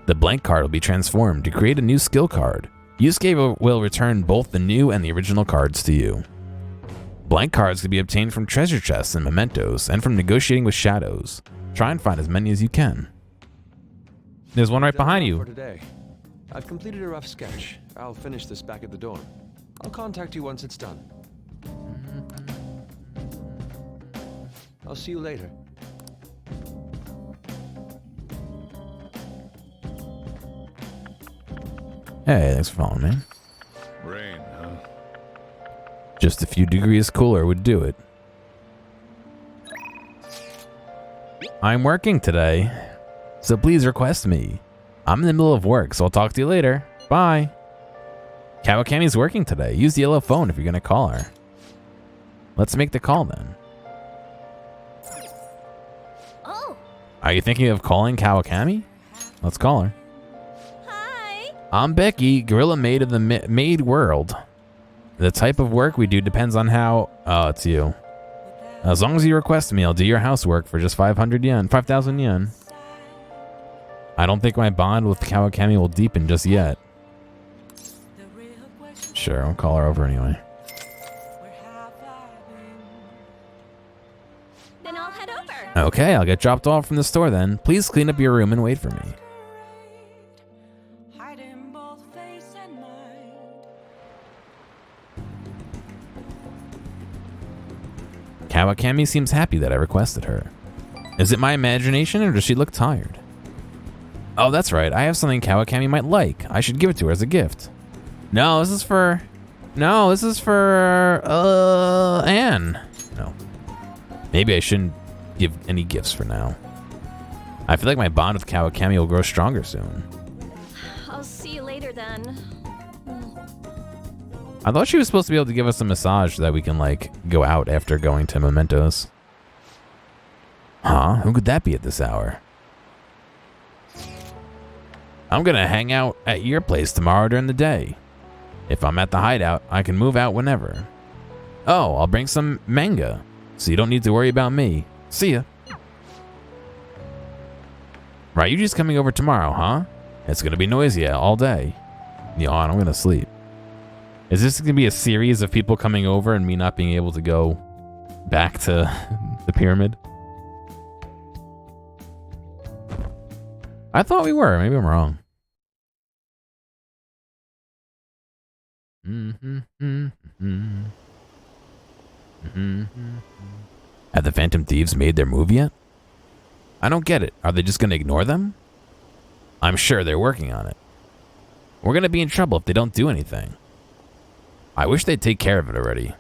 The blank card will be transformed to create a new skill card. Yusuke will return both the new and the original cards to you. Blank cards can be obtained from treasure chests and mementos and from negotiating with shadows. Try and find as many as you can. There's one right behind you. For today. I've completed a rough sketch. I'll finish this back at the dorm. I'll contact you once it's done. I'll see you later. Hey, thanks for following me. Rain, huh? Just a few degrees cooler would do it. I'm working today, so please request me. I'm in the middle of work, so I'll talk to you later. Bye. Kawakami's working today. Use the yellow phone if you're gonna call her. Let's make the call then. Oh. Are you thinking of calling Kawakami? Let's call her. I'm Becky, Gorilla Maid of the Maid World. The type of work we do depends on how... Oh, it's you. As long as you request me, I'll do your housework for just 5,000 yen. I don't think my bond with Kawakami will deepen just yet. Sure, I'll call her over anyway. Then I'll head over. Okay, I'll get dropped off from the store then. Please clean up your room and wait for me. Kawakami seems happy that I requested her. Is it my imagination or does she look tired? Oh, that's right. I have something Kawakami might like. I should give it to her as a gift. No, this is for Anne. No. Maybe I shouldn't give any gifts for now. I feel like my bond with Kawakami will grow stronger soon. I'll see you later then. I thought she was supposed to be able to give us a massage so that we can, like, go out after going to Mementos. Huh? Who could that be at this hour? I'm gonna hang out at your place tomorrow during the day. If I'm at the hideout, I can move out whenever. Oh, I'll bring some manga, so you don't need to worry about me. See ya. Right, you just coming over tomorrow, huh? It's gonna be noisy all day. Yawn, I'm gonna sleep. Is this gonna be a series of people coming over and me not being able to go back to the pyramid? I thought we were. Maybe I'm wrong. Have the Phantom Thieves made their move yet? I don't get it. Are they just going to ignore them? I'm sure they're working on it. We're going to be in trouble if they don't do anything. I wish they'd take care of it already.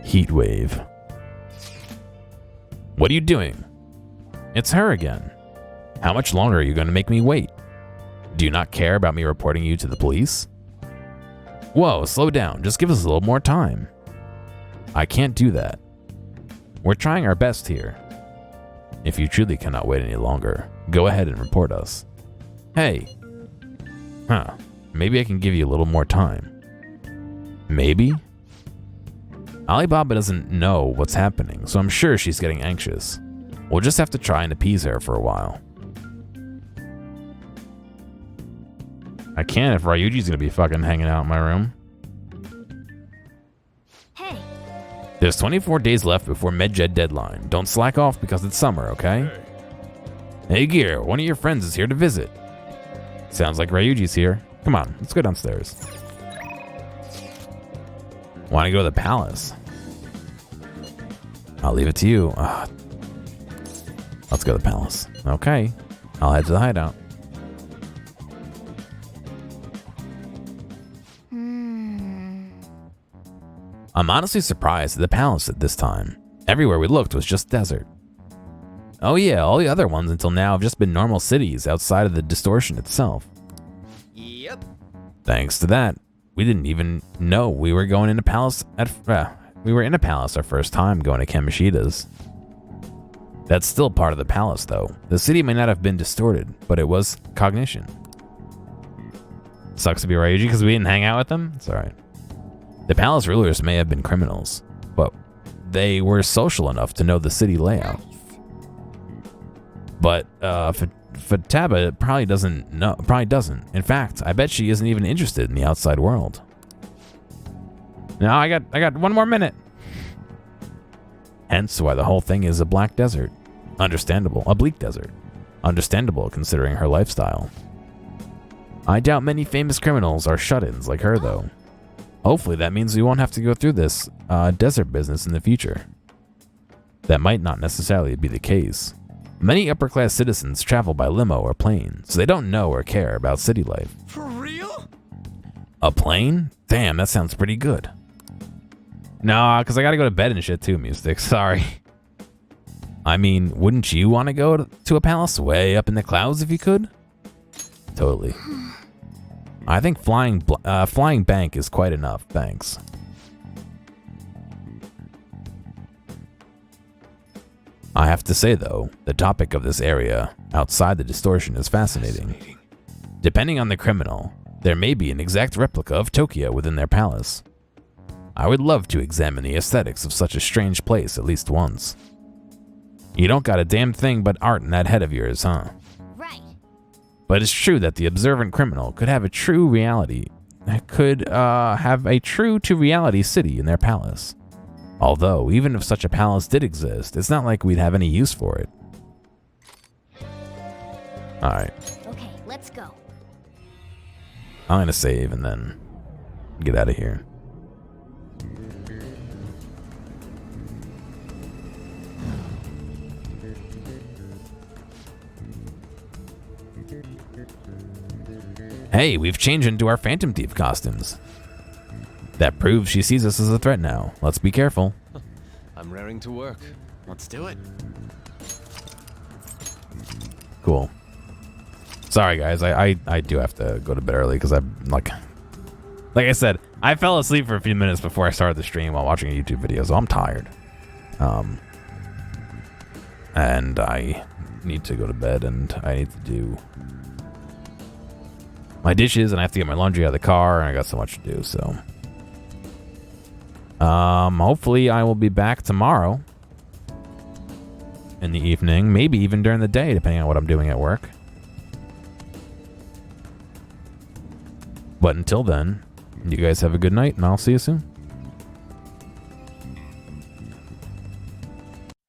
Heat wave. What are you doing? It's her again. How much longer are you going to make me wait? Do you not care about me reporting you to the police? Whoa, slow down. Just give us a little more time. I can't do that. We're trying our best here. If you truly cannot wait any longer, go ahead and report us. Hey. Huh. Maybe I can give you a little more time. Maybe? Alibaba doesn't know what's happening, so I'm sure she's getting anxious. We'll just have to try and appease her for a while. I can't if Ryuji's gonna be fucking hanging out in my room. Hey. There's 24 days left before Medjed deadline. Don't slack off because it's summer, okay? Hey Gear, one of your friends is here to visit. Sounds like Ryuji's here. Come on, let's go downstairs. Want to go to the palace? I'll leave it to you. Let's go to the palace. Okay, I'll head to the hideout. I'm honestly surprised at the palace at this time. Everywhere we looked was just desert. Oh yeah, all the other ones until now have just been normal cities outside of the distortion itself. Yep. Thanks to that, we didn't even know we were going into palace we were in a palace our first time going to Kamoshida's. That's still part of the palace though. The city may not have been distorted, but it was cognition. Sucks to be Ryuji because we didn't hang out with them. It's alright. The palace rulers may have been criminals, but they were social enough to know the city layout. But Futaba probably doesn't know. Probably doesn't. In fact, I bet she isn't even interested in the outside world. Now I got 1 more minute. Hence why the whole thing is a black desert. Understandable. A bleak desert. Understandable considering her lifestyle. I doubt many famous criminals are shut-ins like her though. Hopefully that means we won't have to go through this desert business in the future. That might not necessarily be the case. Many upper-class citizens travel by limo or plane, so they don't know or care about city life. For real? A plane? Damn, that sounds pretty good. Nah, because I gotta go to bed and shit too, Mystic. Sorry. I mean, wouldn't you want to go to a palace way up in the clouds if you could? Totally. I think flying bank is quite enough, thanks. I have to say though, the topic of this area, outside the distortion, is fascinating. Depending on the criminal, there may be an exact replica of Tokyo within their palace. I would love to examine the aesthetics of such a strange place at least once. You don't got a damn thing but art in that head of yours, huh? Right. But it's true that the observant criminal could have a true reality, have a true to reality city in their palace. Although, even if such a palace did exist, it's not like we'd have any use for it. Alright. Okay, let's go. I'm gonna save and then get out of here. Hey, we've changed into our Phantom Thief costumes. That proves she sees us as a threat now. Let's be careful. I'm raring to work. Let's do it. Cool. Sorry, guys. I do have to go to bed early because I'm like I said, I fell asleep for a few minutes before I started the stream while watching a YouTube video, so I'm tired. And I need to go to bed, and I need to do my dishes, and I have to get my laundry out of the car, and I got so much to do, so. Hopefully I will be back tomorrow in the evening, maybe even during the day, depending on what I'm doing at work. But until then, you guys have a good night, and I'll see you soon.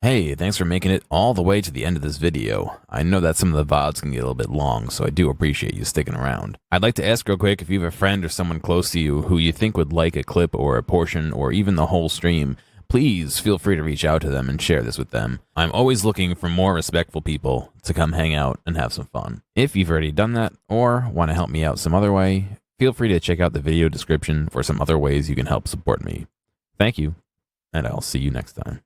Hey, thanks for making it all the way to the end of this video. I know that some of the VODs can get a little bit long, so I do appreciate you sticking around. I'd like to ask real quick if you have a friend or someone close to you who you think would like a clip or a portion or even the whole stream, please feel free to reach out to them and share this with them. I'm always looking for more respectful people to come hang out and have some fun. If you've already done that or want to help me out some other way, feel free to check out the video description for some other ways you can help support me. Thank you, and I'll see you next time.